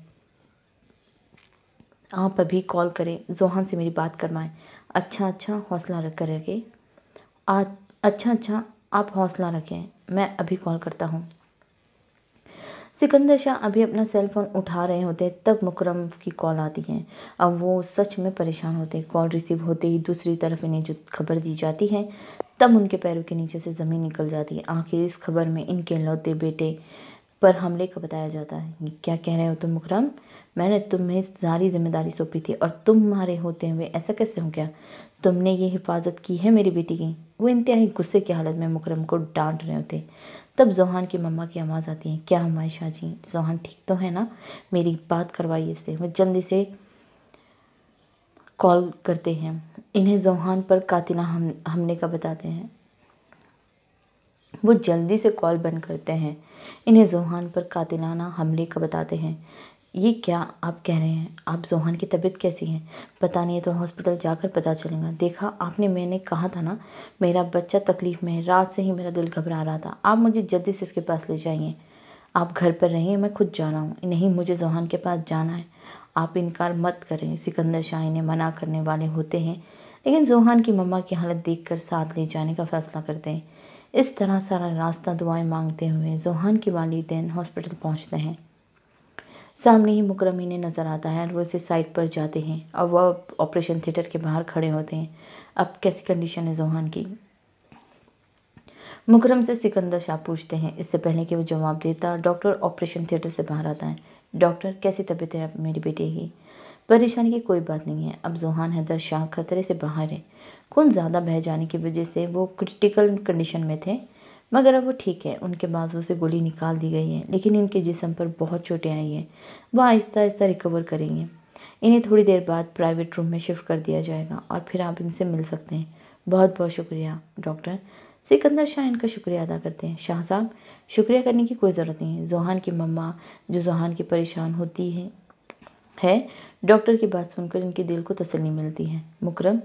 آپ ابھی کال کریں، ذوحان سے میری بات کروائیں۔ اچھا حوصلہ رکھیں۔ اچھا آپ حوصلہ رکھیں، میں ابھی کال کرتا ہوں۔ سکندر شاہ ابھی اپنا سیل فون اٹھا رہے ہوتے تب مکرم کی کال آتی ہے۔ اب وہ سچ میں پریشان ہوتے۔ کال ریسیو ہوتے ہی دوسری طرف انہیں جو خبر دی جاتی ہے تب ان کے پیروں کے نیچے سے زمین نکل جاتی ہے۔ آخر اس خبر میں ان کے لوتے بیٹے پر حملے کا بتایا جاتا ہے۔ یہ کیا کہہ رہے ہو تم مکرم؟ میں نے تمہیں ساری ذمہ داری سونپی تھی اور تمہارے ہوتے ہوئے ایسا کیسے ہو گیا؟ تم نے یہ حفاظت کی ہے میری بیٹی کی؟ وہ انتہائی غصے کی حالت میں مکرم کو ڈانٹ رہے ہوتے تب ذوحان کی مما کی آواز آتی ہے۔ کیا ہوا ہے شاہ جی؟ ذوحان ٹھیک تو ہے نا؟ میری بات کروائیے اس سے۔ وہ جلدی سے کال کرتے ہیں، انہیں ذوحان پر قاتلانہ حملے کا بتاتے ہیں۔ وہ جلدی سے کال بند کرتے ہیں، انہیں ذوحان پر قاتلانہ حملے کا بتاتے ہیں۔ یہ کیا آپ کہہ رہے ہیں؟ آپ ذوحان کی طبیعت کیسی ہے؟ پتہ نہیں، تو ہاسپٹل جا کر پتہ چلے گا۔ دیکھا آپ نے، میں نے کہا تھا نا میرا بچہ تکلیف میں ہے، رات سے ہی میرا دل گھبرا رہا تھا۔ آپ مجھے جلدی سے اس کے پاس لے جائیے، آپ گھر پر رہیں، میں خود جا رہا ہوں۔ نہیں، مجھے ذوحان کے پاس جانا ہے، آپ انکار مت کریں۔ سکندر شاہ انہیں منع کرنے والے ہوتے ہیں لیکن ذوحان کی مما کی حالت دیکھ کر ساتھ لے جانے کا فیصلہ کرتے ہیں۔ اس طرح سارا راستہ دعائیں مانگتے ہوئے ذوحان کے والدین ہاسپٹل پہنچتے ہیں۔ سامنے ہی مکرم انہیں نظر آتا ہے اور وہ اسے سائٹ پر جاتے ہیں اور وہ آپریشن تھیٹر کے باہر کھڑے ہوتے ہیں۔ اب کیسی کنڈیشن ہے ذوحان کی؟ مکرم سے سکندر شاہ پوچھتے ہیں۔ اس سے پہلے کہ وہ جواب دیتا ڈاکٹر آپریشن تھیٹر سے باہر آتا ہے۔ ڈاکٹر، کیسی طبیعت ہے میری بیٹے کی؟ پریشانی کی کوئی بات نہیں ہے، اب ذوحان حیدر شاہ خطرے سے باہر ہے، خون زیادہ بہہ جانے کی وجہ سے وہ کرٹیکل کنڈیشن میں تھے، مگر اب وہ ٹھیک ہے، ان کے بازو سے گولی نکال دی گئی ہے لیکن ان کے جسم پر بہت چوٹیں آئی ہیں، وہ آہستہ آہستہ ریکور کریں گے۔ انہیں تھوڑی دیر بعد پرائیویٹ روم میں شفٹ کر دیا جائے گا اور پھر آپ ان سے مل سکتے ہیں۔ بہت بہت شکریہ ڈاکٹر۔ سکندر شاہ ان کا شکریہ ادا کرتے ہیں۔ شاہ صاحب، شکریہ کرنے کی کوئی ضرورت نہیں ہے۔ ذوحان کی مما جو ذوحان کی پریشان ہوتی ہے ڈاکٹر کی بات سن کر ان کے دل کو تسلی ملتی ہے۔ مکرم،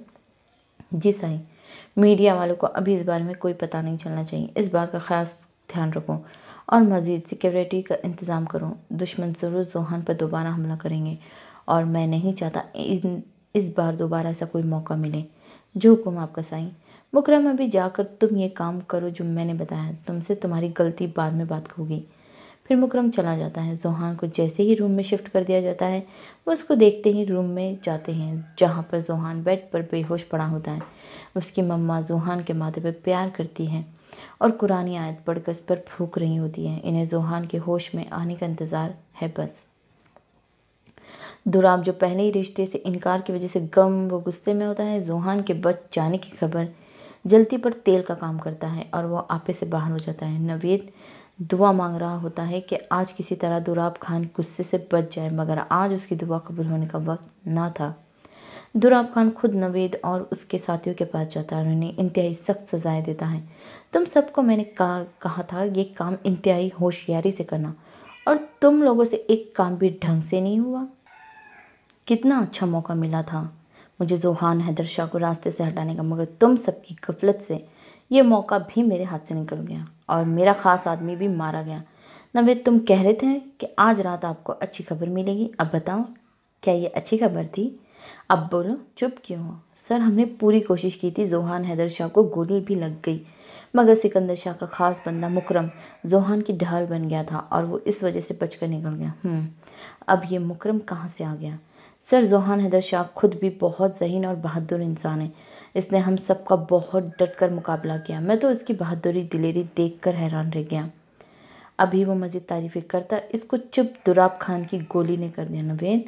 جی سائیں، میڈیا والوں کو ابھی اس بارے میں کوئی پتہ نہیں چلنا چاہیے، اس بات کا خاص دھیان رکھو اور مزید سیکیورٹی کا انتظام کرو۔ دشمن ضرور ذوحان پر دوبارہ حملہ کریں گے اور میں نہیں چاہتا اس بار دوبارہ ایسا کوئی موقع ملے۔ جو حکم آپ کا سائیں۔ مکرم، ابھی جا کر تم یہ کام کرو جو میں نے بتایا، تم سے تمہاری غلطی بعد میں بات ہوگی۔ پھر مکرم چلا جاتا ہے۔ ذوحان کو جیسے ہی روم میں شفٹ کر دیا جاتا ہے وہ اس کو دیکھتے ہی روم میں جاتے ہیں جہاں پر ذوحان بیڈ پر بے ہوش پڑا ہوتا ہے۔ اس کی مما ذوحان کے ماتھے پر پیار کرتی ہے اور قرآن آیت پڑھ کر اس پر پھونک رہی ہوتی ہے۔ انہیں ذوحان کے ہوش میں آنے کا انتظار ہے بس۔ دراب جو پہلے ہی رشتے سے انکار کی وجہ سے غم و غصے میں ہوتا ہے، ذوحان کے بچ جانے کی خبر جلتی پر تیل کا کام کرتا ہے اور وہ آپے سے باہر ہو جاتا ہے۔ نوید دعا مانگ رہا ہوتا ہے کہ آج کسی طرح دراب خان غصے سے بچ جائے، مگر آج اس کی دعا قبول ہونے کا وقت نہ تھا۔ دراب خان خود نوید اور اس کے ساتھیوں کے پاس جاتا ہے اور انہیں انتہائی سخت سزائیں دیتا ہے۔ تم سب کو میں نے کہا تھا یہ کام انتہائی ہوشیاری سے کرنا، اور تم لوگوں سے ایک کام بھی ڈھنگ سے نہیں ہوا۔ کتنا اچھا موقع ملا تھا مجھے ذوحان حیدر شاہ کو راستے سے ہٹانے کا، مگر تم سب کی غفلت سے یہ موقع بھی میرے ہاتھ سے نکل گیا اور میرا خاص آدمی بھی مارا گیا۔ نوید، تم کہہ رہے تھے کہ آج رات آپ کو اچھی خبر ملے گی، اب بتاؤ کیا یہ اچھی خبر تھی؟ اب بولو، چپ کیوں ہو؟ سر، ہم نے پوری کوشش کی تھی، ذوحان حیدر شاہ کو گولی بھی لگ گئی، مگر سکندر شاہ کا خاص بندہ مکرم ذوحان کی ڈھال بن گیا تھا اور وہ اس وجہ سے بچ کر نکل گیا۔ اب یہ مکرم کہاں سے آ گیا؟ سر، ذوحان حیدر شاہ خود بھی بہت ذہین اور بہادر انسان ہے، اس نے ہم سب کا بہت ڈٹ کر مقابلہ کیا، میں تو اس کی بہادری دلیری دیکھ کر حیران رہ گیا۔ ابھی وہ مزید تعریفیں کرتا اس کو چپ دراب خان کی گولی نے کر دیا۔ نوید،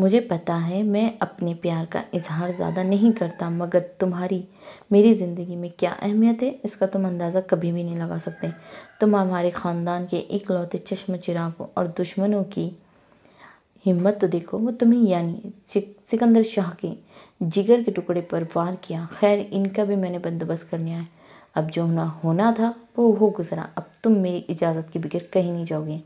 مجھے پتہ ہے میں اپنے پیار کا اظہار زیادہ نہیں کرتا، مگر تمہاری میری زندگی میں کیا اہمیت ہے اس کا تم اندازہ کبھی بھی نہیں لگا سکتے۔ تم ہمارے خاندان کے اکلوتے چشم چراغ ہو، اور دشمنوں کی ہمت تو دیکھو، وہ تمہیں یعنی سکندر شاہ کے جگر کے ٹکڑے پر وار کیا۔ خیر، ان کا بھی میں نے بندوبست کر لیا ہے، اب جو ہونا تھا وہ ہو گزرا، اب تم میری اجازت کے بغیر کہیں نہیں جاؤ گے۔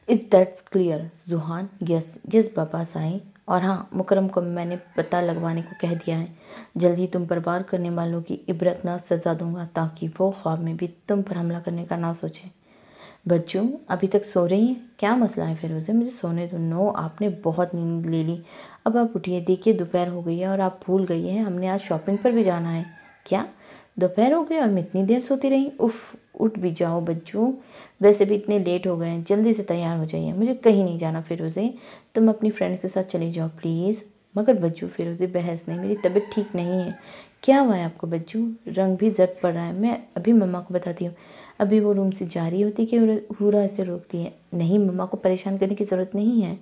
Is that clear؟ زوہان یس بابا سائیں، اور ہاں، مکرم کو میں نے پتہ لگوانے کو کہہ دیا ہے، جلد ہی تم پر وار کرنے والوں کی عبرتناک سزا دوں گا تاکہ وہ خواب میں بھی تم پر حملہ کرنے کا نہ سوچیں۔ بچوں ابھی تک سو رہی ہیں؟ کیا مسئلہ ہے فیروزے؟ مجھے سونے دو۔ نو، آپ نے بہت نیند لے لی، اب آپ اٹھیے، دیکھیے دوپہر ہو گئی ہے اور آپ بھول گئی ہیں ہم نے آج شاپنگ پر بھی جانا ہے۔ کیا دوپہر ہو گئی اور میں اتنی دیر سوتی رہی؟ اف، اٹھ بھی جاؤ بچوں، ویسے بھی اتنے لیٹ ہو گئے ہیں، جلدی سے تیار ہو جائیے۔ مجھے کہیں نہیں جانا فیروزے، تم اپنی فرینڈ کے ساتھ چلی جاؤ پلیز۔ مگر بچوں، فیروزے بحث نہیں، میری طبیعت ٹھیک نہیں ہے۔ کیا ہوا ہے آپ کو بچوں؟ رنگ بھی زرد پڑ رہا ہے، میں ابھی مما کو بتاتی ہوں۔ ابھی وہ روم سے جا رہی ہوتی کہ ہورا اسے روکتی ہے۔ نہیں، مما کو پریشان کرنے کی ضرورت نہیں ہے،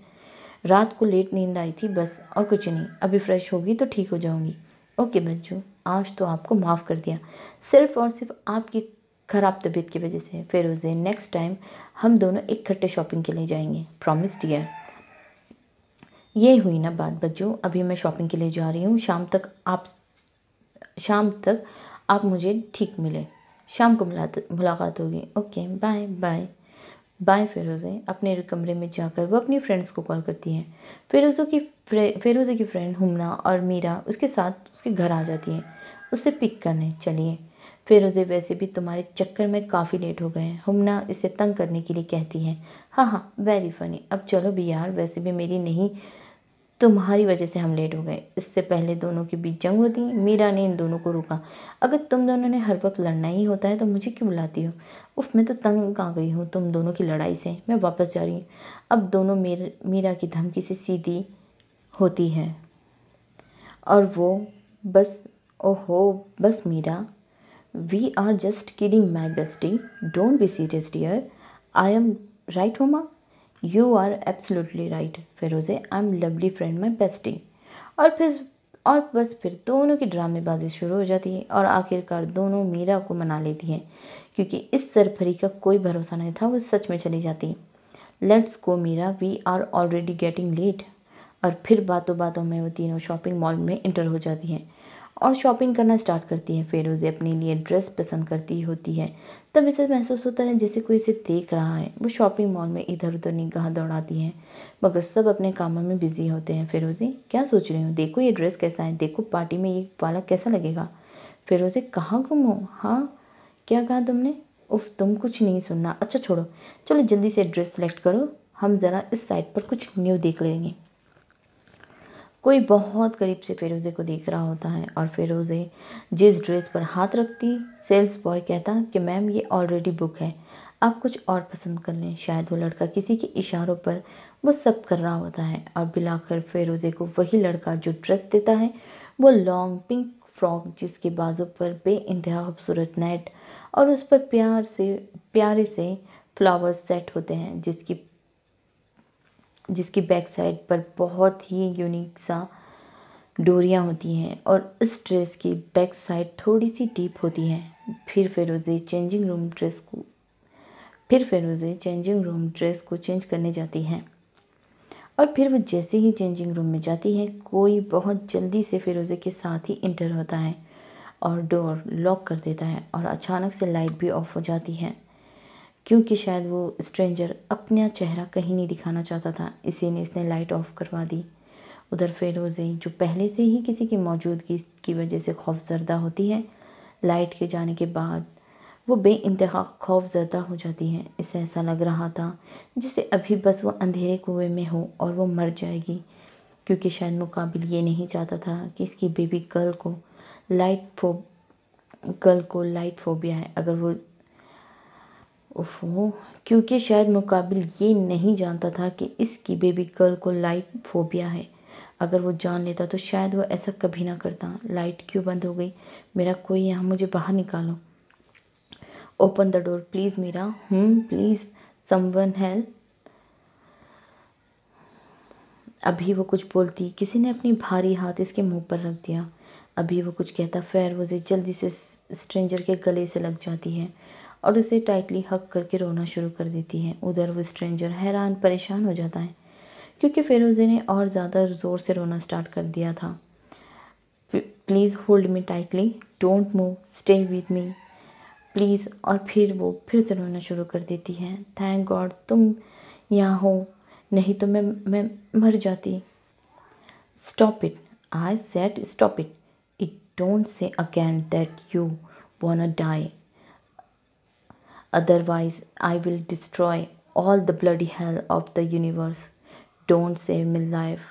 رات کو لیٹ نیند آئی تھی بس، اور کچھ نہیں، ابھی فریش ہوگی تو ٹھیک ہو جاؤں گی۔ اوکے بچوں، آج تو آپ کو معاف کر دیا، صرف اور صرف آپ کی خراب طبیعت کی وجہ سے۔ فیروزے، نیکسٹ ٹائم ہم دونوں اکٹھے شاپنگ کے لیے جائیں گے، پرومس ڈیئر۔ یہ ہوئی نا بات بچوں، ابھی میں شاپنگ کے لیے جا رہی ہوں، شام تک آپ مجھے ٹھیک ملے، شام کو ملاقات ہوگی۔ Okay, bye bye bye. Feroze اپنے کمرے میں جا کر وہ اپنی فرینڈز کو کال کرتی ہے۔ فیروزے کی فرینڈ ہمنا اور میرا اس کے ساتھ اس کے گھر آ جاتی ہیں اسے پک کرنے۔ چلیے فیروزے، ویسے بھی تمہارے چکر میں کافی لیٹ ہو گئے ہیں، ہمنا اسے تنگ کرنے کے لیے کہتی ہے۔ ہاں ہاں، ویری فنی، اب چلو بھی یار، ویسے بھی میری نہیں، تمہاری وجہ سے ہم لیٹ ہو گئے، اس سے پہلے دونوں کے بیچ جنگ ہوتی، میرا نے ان دونوں کو روکا، اگر تم دونوں نے ہر وقت لڑنا ہی ہوتا ہے تو مجھے کیوں بلاتی ہو؟ اف، میں تو تنگ آ گئی ہوں تم دونوں کی لڑائی سے، میں واپس جا رہی ہوں۔ اب دونوں میرا کی دھمکی سے سیدھی ہوتی ہے اور وہ بس، اوہو بس میرا، we are just kidding my bestie, don't be serious dear, I am right Huma? You are absolutely right Feroze, I am lovely friend my bestie. اور بس پھر دونوں کی ڈرامے بازی شروع ہو جاتی ہے اور آخرکار دونوں میرا کو منا لیتی ہیں، کیونکہ اس سرپھری کا کوئی بھروسہ نہیں تھا، وہ سچ میں چلی جاتی۔ Let's go Meera, we are already getting late. اور پھر باتوں باتوں میں وہ تینوں شاپنگ مال میں انٹر ہو جاتی ہیں اور شاپنگ کرنا سٹارٹ کرتی ہیں۔ فیروزے اپنے لیے ڈریس پسند کرتی ہوتی ہے، تب اسے محسوس ہوتا ہے جیسے کوئی اسے دیکھ رہا ہے۔ وہ شاپنگ مال میں ادھر ادھر نگاہ دوڑاتی ہیں، مگر سب اپنے کاموں میں بزی ہوتے ہیں۔ فیروزے، کیا سوچ رہی ہوں؟ دیکھو یہ ڈریس کیسا ہے، دیکھو پارٹی میں یہ والا کیسا لگے گا۔ فیروزے، کہاں گم ہو؟ ہاں، کیا کہا تم نے؟ اف، تم کچھ نہیں سننا، اچھا چھوڑو، چلو جلدی سے ڈریس سلیکٹ کرو، ہم ذرا اس سائٹ پر کچھ نیو دیکھ لیں گے۔ کوئی بہت قریب سے فیروزے کو دیکھ رہا ہوتا ہے اور فیروزے جس ڈریس پر ہاتھ رکھتی، سیلز بوائے کہتا کہ میم یہ آلریڈی بک ہے، آپ کچھ اور پسند کر لیں۔ شاید وہ لڑکا کسی کے اشاروں پر وہ سب کر رہا ہوتا ہے اور بلاخر فیروزے کو وہی لڑکا جو ڈریس دیتا ہے وہ لانگ پنک فراک، جس کے بازو پر بے انتہا خوبصورت نیٹ اور اس پر پیارے سے فلاورز سیٹ ہوتے ہیں، جس کی بیک سائڈ پر بہت ہی یونیک سا ڈوریاں ہوتی ہیں اور اس ڈریس کی بیک سائڈ تھوڑی سی ڈیپ ہوتی ہے۔ پھر فیروزے چینجنگ روم ڈریس کو چینج کرنے جاتی ہے اور پھر وہ جیسے ہی چینجنگ روم میں جاتی ہے، کوئی بہت جلدی سے فیروزے کے ساتھ ہی انٹر ہوتا ہے اور ڈور لاک کر دیتا ہے اور اچانک سے لائٹ بھی آف ہو جاتی ہے، کیونکہ شاید وہ اسٹرینجر اپنا چہرہ کہیں نہیں دکھانا چاہتا تھا، اسی نے اس نے لائٹ آف کروا دی۔ ادھر فیروزے، جو پہلے سے ہی کسی کی موجودگی کی وجہ سے خوف زدہ ہوتی ہے، لائٹ کے جانے کے بعد وہ بے انتہا خوف زدہ ہو جاتی ہے۔ اسے ایسا لگ رہا تھا جسے ابھی بس وہ اندھیرے کنویں میں ہو اور وہ مر جائے گی، کیونکہ شاید مقابل یہ نہیں چاہتا تھا کہ اس کی بیبی گرل کو لائٹ فوبیا ہے، کیونکہ شاید مقابل یہ نہیں جانتا تھا کہ اس کی بیبی گرل کو لائٹ فوبیا ہے۔ اگر وہ جان لیتا تو شاید وہ ایسا کبھی نہ کرتا۔ لائٹ کیوں بند ہو گئی؟ میرا کوئی یہاں، مجھے باہر نکالو۔ اوپن دا ڈور پلیز میرا، پلیز سم ون ہیلپ۔ ابھی وہ کچھ بولتی، کسی نے اپنی بھاری ہاتھ اس کے منہ پر رکھ دیا۔ ابھی وہ کچھ کہتا، فیروزے جلدی سے اسٹرینجر کے گلے سے لگ جاتی ہے اور اسے ٹائٹلی ہگ کر کے رونا شروع کر دیتی ہے۔ ادھر وہ اسٹرینجر حیران پریشان ہو جاتا ہے کیونکہ فیروزے نے اور زیادہ زور سے رونا سٹارٹ کر دیا تھا۔ Please hold me tightly, don't move, stay with me please. اور پھر وہ پھر سے رونا شروع کر دیتی ہے۔ تھینک گاڈ تم یہاں ہو، نہیں تو میں مر جاتی۔ Stop it, I said stop it, don't say again that you wanna die, otherwise I will destroy all the bloody hell of the universe. Don't save my life,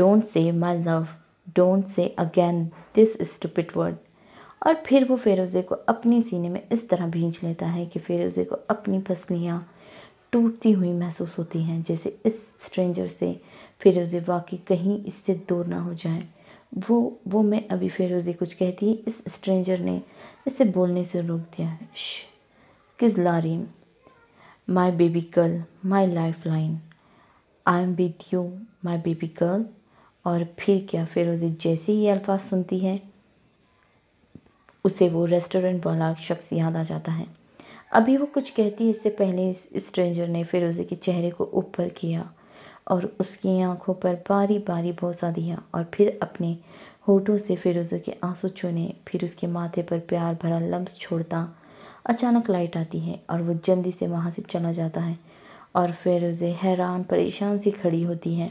don't save my love, don't say again this stupid word. اور پھر وہ فیروزے کو اپنی سینے میں اس طرح بھینچ لیتا ہے کہ فیروزے کو اپنی پسلیاں ٹوٹتی ہوئی محسوس ہوتی ہیں، جیسے اس اسٹرینجر سے فیروزے واقعی کہیں اس سے دور نہ ہو جائے۔ وہ میں ابھی فیروزے کچھ کہتی، اس اسٹرینجر نے اسے بولنے سے روک دیا۔ کز لاریم، my baby girl, my lifeline, I am with you my baby girl. اور پھر کیا، فیروزے جیسے ہی یہ الفاظ سنتی ہے اسے وہ ریسٹورنٹ والا شخص یاد آ جاتا ہے۔ ابھی وہ کچھ کہتی، اس سے پہلے اس اسٹرینجر نے فیروزے کے چہرے کو اوپر کیا اور اس کی آنکھوں پر باری باری بوسہ دیا اور پھر اپنے ہونٹوں سے فیروزے کے آنسو چونے، پھر اس کے ماتھے پر پیار بھرا لمس چھوڑتا۔ اچانک لائٹ آتی ہے اور وہ جلدی سے وہاں سے چلا جاتا ہے اور فیروزے حیران پریشان سی کھڑی ہوتی ہے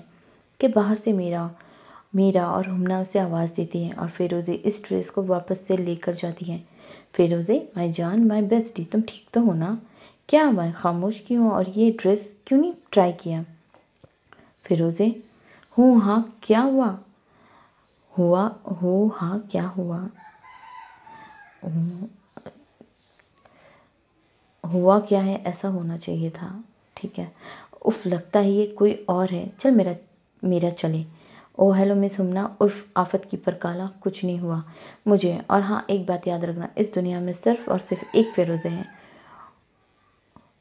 کہ باہر سے میرا اور ہمنا اسے آواز دیتی ہے اور فیروزے اس ڈریس کو واپس سے لے کر جاتی ہے۔ فیروزے، مائی جان، مائی بیسٹی، تم ٹھیک تو ہو نا؟ کیا ہوا، خاموش کیوں اور یہ ڈریس کیوں نہیں ٹرائی کیا؟ فیروزے، ہاں کیا ہوا؟ ہاں کیا ہوا؟ ہوا کیا ہے، ایسا ہونا چاہیے تھا، ٹھیک ہے۔ اف، لگتا ہے یہ کوئی اور ہے، چل میرا چلے۔ او ہیلو مس ہمنا عرف آفت کی پرکالا، کچھ نہیں ہوا مجھے۔ اور ہاں، ایک بات یاد رکھنا، اس دنیا میں صرف اور صرف ایک فیروزے ہے،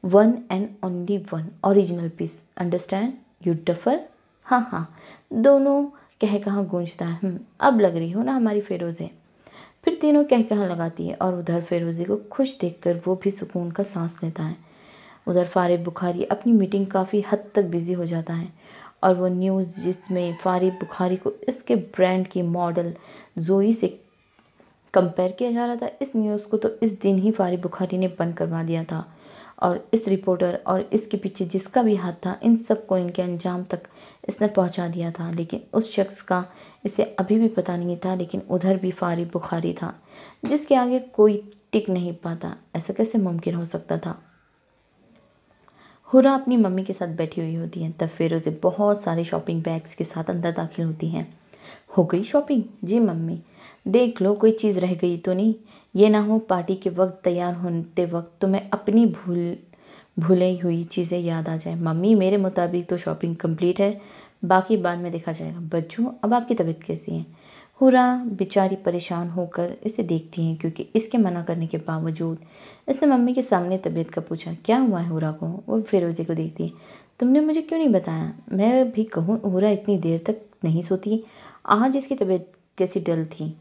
one and only one original piece, understand you duffer? ہاں، دونوں کہہ کہاں گونجتا ہے۔ اب لگ رہی ہو نا ہماری فیروزے۔ پھر تینوں کہہ کہاں لگاتی ہے اور ادھر فیروزے کو خوش دیکھ کر وہ بھی سکون کا سانس لیتا ہے۔ ادھر فارغ بخاری اپنی میٹنگ کافی حد تک بیزی ہو جاتا ہے اور وہ نیوز جس میں فارغ بخاری کو اس کے برانڈ کی ماڈل زوئی سے کمپیئر کیا جا رہا تھا، اس نیوز کو تو اس دن ہی فارغ بخاری نے بند کروا دیا تھا اور اس رپورٹر اور اس کے پیچھے جس کا بھی ہاتھ تھا، ان سب کو ان کے انجام تک اس نے پہنچا دیا تھا، لیکن اس شخص کا اسے ابھی بھی پتہ نہیں تھا۔ لیکن ادھر بھی فارغ بخاری تھا جس کے آگے کوئی ٹک نہیں پاتا۔ ایسا کیسے ممکن ہو سکتا تھا؟ ہورا اپنی ممی کے ساتھ بیٹھی ہوئی ہوتی ہیں، تب فیروزے بہت سارے شاپنگ بیگز کے ساتھ اندر داخل ہوتی ہیں۔ ہو گئی شاپنگ؟ جی ممی۔ دیکھ لو کوئی چیز رہ گئی تو نہیں، یہ نہ ہو پارٹی کے وقت تیار ہوتے وقت تمہیں اپنی بھولی ہوئی چیزیں یاد آ جائیں۔ ممی، میرے مطابق تو شاپنگ کمپلیٹ ہے، باقی بعد میں دیکھا جائے گا۔ بچوں، اب آپ کی طبیعت کیسی ہے؟ ہورا بیچاری پریشان ہو کر اسے دیکھتی ہیں کیونکہ اس کے منع کرنے کے باوجود اس نے ممی کے سامنے طبیعت کا پوچھا۔ کیا ہوا ہے ہورا کو؟ وہ فیروزے کو دیکھتی ہے۔ تم نے مجھے کیوں نہیں بتایا؟ میں بھی کہوں، ہورا اتنی دیر تک نہیں سوتی، آج اس کی طبیعت کیسی ڈل تھی۔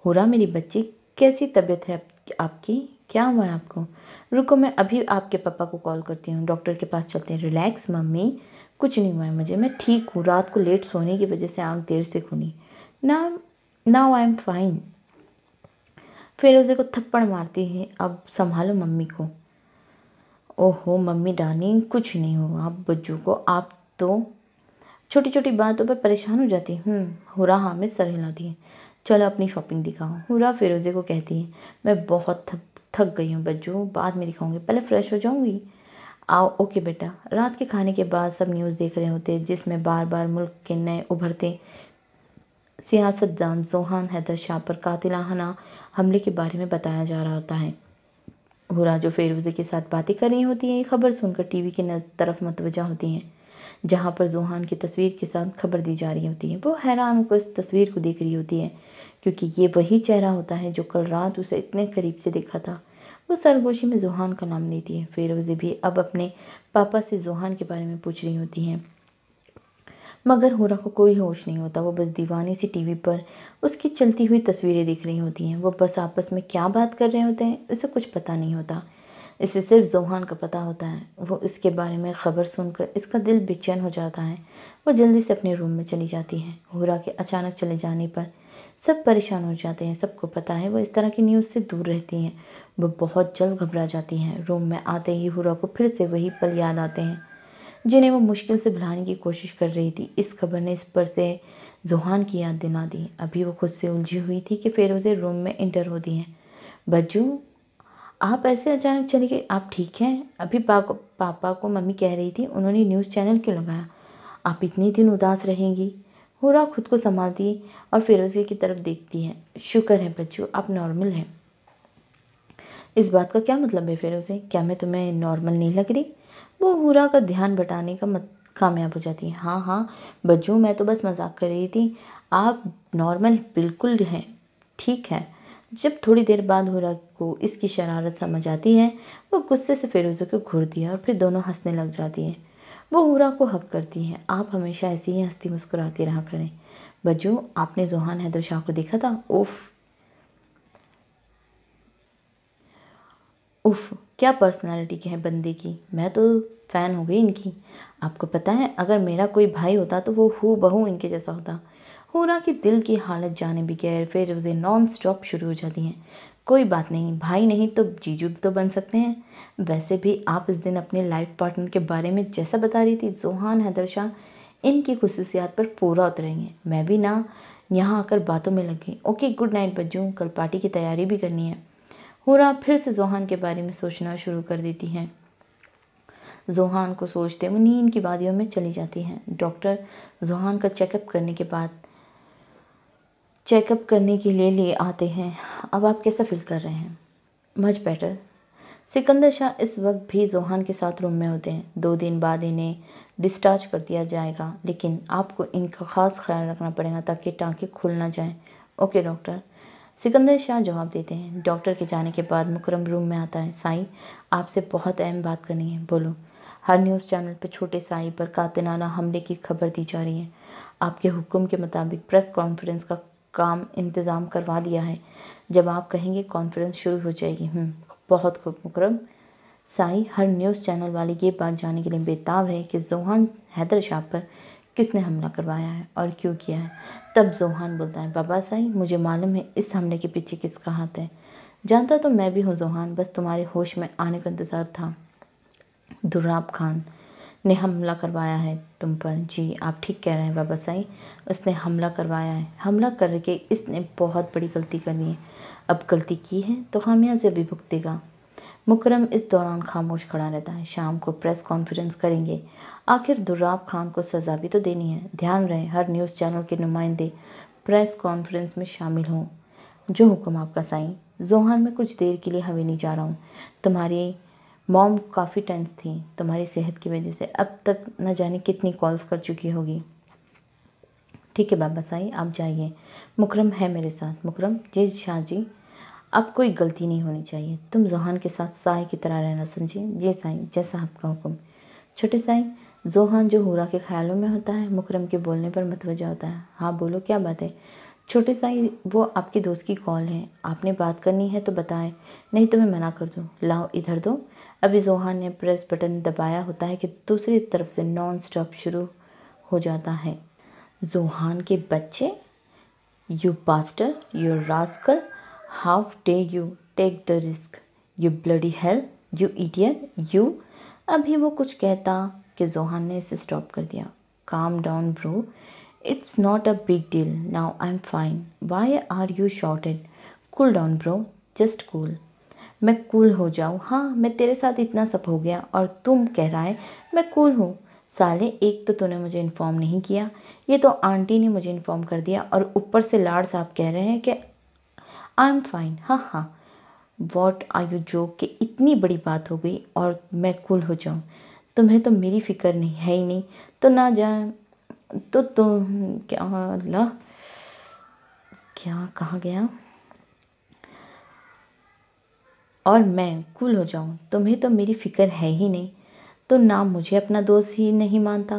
ہورا میری بچی، کیسی طبیعت ہے آپ کی؟ کیا ہوا ہے آپ کو؟ رکو، میں ابھی آپ کے پاپا کو کال کرتی ہوں، ڈاکٹر کے پاس چلتے ہیں۔ ریلیکس ممی، کچھ نہیں ہوا ہے مجھے، میں ٹھیک ہوں، رات کو لیٹ سونے کی وجہ سے آنکھ دیر سے کھلی۔ Now I am fine. Feroze کو تھپڑ مارتی ہے، اب سنبھالو ممی کو۔ اوہو ممی ڈارلنگ، کچھ نہیں ہوا آپ بچوں کو، آپ تو چھوٹی چھوٹی باتوں پر پریشان ہو جاتی۔ ہورا ہاں میں سر ہلاتی ہے۔ چلو اپنی شاپنگ دکھاؤ، ہورا فیروزے کو کہتی ہے۔ میں بہت تھک گئی ہوں بچوں، بعد میں دکھاؤں گی، پہلے فریش ہو جاؤں گی۔ آؤ، اوکے بیٹا۔ رات کے کھانے کے بعد سب نیوز دیکھ رہے ہوتے جس میں بار بار ملک کے نئے ابھرتے سیاستدان ذوحان حیدر شاہ پر قاتلانہ حملے کے بارے میں بتایا جا رہا ہوتا ہے۔ ہورا جو فیروزے کے ساتھ باتیں کر رہی ہوتی ہیں، یہ خبر سن کر ٹی وی کی طرف متوجہ ہوتی ہیں جہاں پر ذوحان کی تصویر کے ساتھ خبر دی جا رہی ہوتی ہے۔ وہ حیران ہو کر اس تصویر کو دیکھ رہی ہوتی ہے کیونکہ یہ وہی چہرہ ہوتا ہے جو کل رات اسے اتنے قریب سے دیکھا تھا۔ وہ سرگوشی میں ذوحان کا نام لیتی ہے۔ فیروزے بھی اب اپنے پاپا سے ذوحان کے بارے میں پوچھ رہی ہوتی ہیں۔ مگر ہورا کو کوئی ہوش نہیں ہوتا، وہ بس دیوانی سی ٹی وی پر اس کی چلتی ہوئی تصویریں دیکھ رہی ہوتی ہیں۔ وہ بس آپس میں کیا بات کر رہے ہوتے ہیں اسے کچھ پتہ نہیں ہوتا، اسے صرف زوہان کا پتہ ہوتا ہے۔ وہ اس کے بارے میں خبر سن کر اس کا دل بے چین ہو جاتا ہے۔ وہ جلدی سے اپنے روم میں چلی جاتی ہے۔ ہورا کے اچانک چلے جانے پر سب پریشان ہو جاتے ہیں، سب کو پتہ ہے وہ اس طرح کی نیوز سے دور رہتی ہیں۔ وہ بہت جلد گھبرا جاتی ہیں۔ روم میں آتے ہی ہورا کو پھر سے وہی پل یاد آتے ہیں جنہیں وہ مشکل سے بھلانے کی کوشش کر رہی تھی۔ اس خبر نے اس پر سے زوہان کی یاد دلا دی۔ ابھی وہ خود سے الجھی ہوئی تھی کہ فیروزے روم میں انٹر ہوتی ہیں۔ بجو، آپ ایسے اچانک چلی گئی، آپ ٹھیک ہیں؟ ابھی پاپا کو ممی کہہ رہی تھی انہوں نے نیوز چینل کیوں لگایا، آپ اتنی دن اداس رہیں گی؟ ہورا خود کو سنبھالتی اور فیروزے کی طرف دیکھتی ہے۔ شکر ہے بچو، آپ نارمل ہیں۔ اس بات کا کیا مطلب ہے فیروزے؟ کیا میں تمہیں نارمل نہیں لگ رہی؟ وہ ہورا کا دھیان بٹانے کا کامیاب ہو جاتی ہے۔ ہاں ہاں بجو، میں تو بس مذاق کر رہی تھی، آپ نارمل بالکل ہیں، ٹھیک ہے۔ جب تھوڑی دیر بعد ہورا کو اس کی شرارت سمجھ آتی ہے، وہ غصے سے فیروزے کو گھورتی ہے اور پھر دونوں ہنسنے لگ جاتی ہیں۔ وہ ہورا کو حق کرتی ہے، آپ ہمیشہ ایسی ہی ہنستی مسکراتی رہا کریں۔ بجو، آپ نے زوہان حیدر شاہ کو دیکھا تھا؟ اف، کیا پرسنالٹی کی ہے بندے کی، میں تو فین ہو گئی ان کی۔ آپ کو پتہ ہے اگر میرا کوئی بھائی ہوتا تو وہ ہو بہو ان کے جیسا ہوتا۔ ہورا کی دل کی حالت جانے بغیر فیروزے نان سٹاپ شروع ہو جاتی ہیں۔ کوئی بات نہیں، بھائی نہیں تو جیجو تو بن سکتے ہیں۔ ویسے بھی آپ اس دن اپنے لائف پارٹنر کے بارے میں جیسا بتا رہی تھی، زوہان حیدر شاہ ان کی خصوصیات پر پورا اتریں گے۔ میں بھی نا یہاں آ کر باتوں میں لگ گئی۔ اوکے گڈ نائٹ بجو، کل پارٹی کی تیاری بھی کرنی ہے۔ ہورا پھر سے زوہان کے بارے میں سوچنا شروع کر دیتی ہیں۔ زوہان کو سوچتے وہ نیند کی وادیوں میں چلی جاتی ہیں۔ ڈاکٹر زوہان کا چیک اپ کرنے کے لیے آتے ہیں۔ اب آپ کیسا فیل کر رہے ہیں؟ Much better. سکندر شاہ اس وقت بھی زوہان کے ساتھ روم میں ہوتے ہیں۔ 2 دن بعد انہیں ڈسچارج کر دیا جائے گا، لیکن آپ کو ان کا خاص خیال رکھنا پڑے گا تاکہ ٹانکے کھل نہ جائیں۔ اوکے ڈاکٹر، سکندر شاہ جواب دیتے ہیں۔ ڈاکٹر کے جانے کے بعد مکرم روم میں آتا ہے۔ سائی، آپ سے بہت اہم بات کرنی ہے، بولو۔ ہر نیوز چینل پہ چھوٹے سائی پر قاتلانہ حملے کی خبر دی جا رہی ہے۔ آپ کے حکم کے مطابق پریس کانفرنس کا کام انتظام کروا دیا ہے، جب آپ کہیں گے کانفرنس شروع ہو جائے گی۔ بہت خوب مکرم۔ سائی، ہر نیوز چینل والے یہ بات جاننے کے لیے بےتاب ہے کہ زوہان حیدر شاہ پر کس نے حملہ کروایا ہے اور کیوں کیا ہے۔ تب زوہان بولتا ہے، بابا سائی، مجھے معلوم ہے اس حملے کے پیچھے کس کا ہاتھ ہے۔ جانتا تو میں بھی ہوں زوہان، بس تمہارے ہوش میں آنے کا انتظار تھا۔ دراب خان نے حملہ کروایا ہے تم پر۔ جی آپ ٹھیک کہہ رہے ہیں بابا سائی، اس نے حملہ کروایا ہے۔ حملہ کر کے اس نے بہت بڑی غلطی کرنی ہے۔ اب غلطی کی ہے تو خامیازی بھی بھگتے گا۔ مکرم اس دوران خاموش کھڑا رہتا ہے۔ شام کو پریس کانفرنس کریں گے، آخر دراب خان کو سزا بھی تو دینی ہے۔ دھیان رہے ہر نیوز چینل کے نمائندے پریس کانفرنس میں شامل ہوں۔ جو حکم آپ کا سائیں۔ زوہان، میں کچھ دیر کے لیے حویلی جا رہا ہوں۔ تمہاری موم کافی ٹینس تھی تمہاری صحت کی وجہ سے، اب تک نہ جانے کتنی کالز کر چکی ہوگی۔ ٹھیک ہے بابا سائی، آپ جائیے، مکرم ہے میرے ساتھ۔ مکرم، جی شاہ جی، اب کوئی غلطی نہیں ہونی چاہیے، تم زوہان کے ساتھ سائے کی طرح رہنا، سمجھے؟ جی سائی، جیسا آپ کا حکم۔ چھوٹے سائی، زوہان جو ہورا کے خیالوں میں ہوتا ہے مکرم کے بولنے پر متوجہ ہوتا ہے۔ ہاں بولو، کیا بات ہے؟ چھوٹے سائی، وہ آپ کے دوست کی کال ہے، آپ نے بات کرنی ہے تو بتائیں، نہیں تو میں منع کر دوں۔ لاؤ ادھر دو۔ ابھی زوہان نے پریس بٹن دبایا ہوتا ہے کہ دوسری طرف سے نان سٹاپ شروع ہو جاتا ہے۔ زوہان کے بچے، you bastard, you rascal, how dare you take the risk, you bloody hell, you idiot, you. ابھی وہ کچھ کہتا کہ زوہان نے اسے سٹاپ کر دیا۔ Calm down bro, it's not a big deal, now I am fine, why are you shouted? Cool down bro, just cool. میں کول ہو جاؤں؟ ہاں، میں تیرے ساتھ اتنا سب ہو گیا اور تم کہہ رہا ہے میں کول ہوں؟ سالے، ایک تو نے مجھے انفارم نہیں کیا، یہ تو آنٹی نے مجھے انفارم کر دیا، اور اوپر سے لاڈ صاحب کہہ رہے ہیں کہ آئی ایم فائن۔ ہاں ہاں، واٹ آر یو جوک کہ اتنی بڑی بات ہو گئی اور میں کول ہو جاؤں؟ تمہیں تو میری فکر نہیں ہے ہی نہیں، تو نہ جان تو تم کیا، اللہ کیا کہا گیا؟ اور میں کول ہو جاؤں، تمہیں تو میری فکر ہے ہی نہیں، تو نہ مجھے اپنا دوست ہی نہیں مانتا،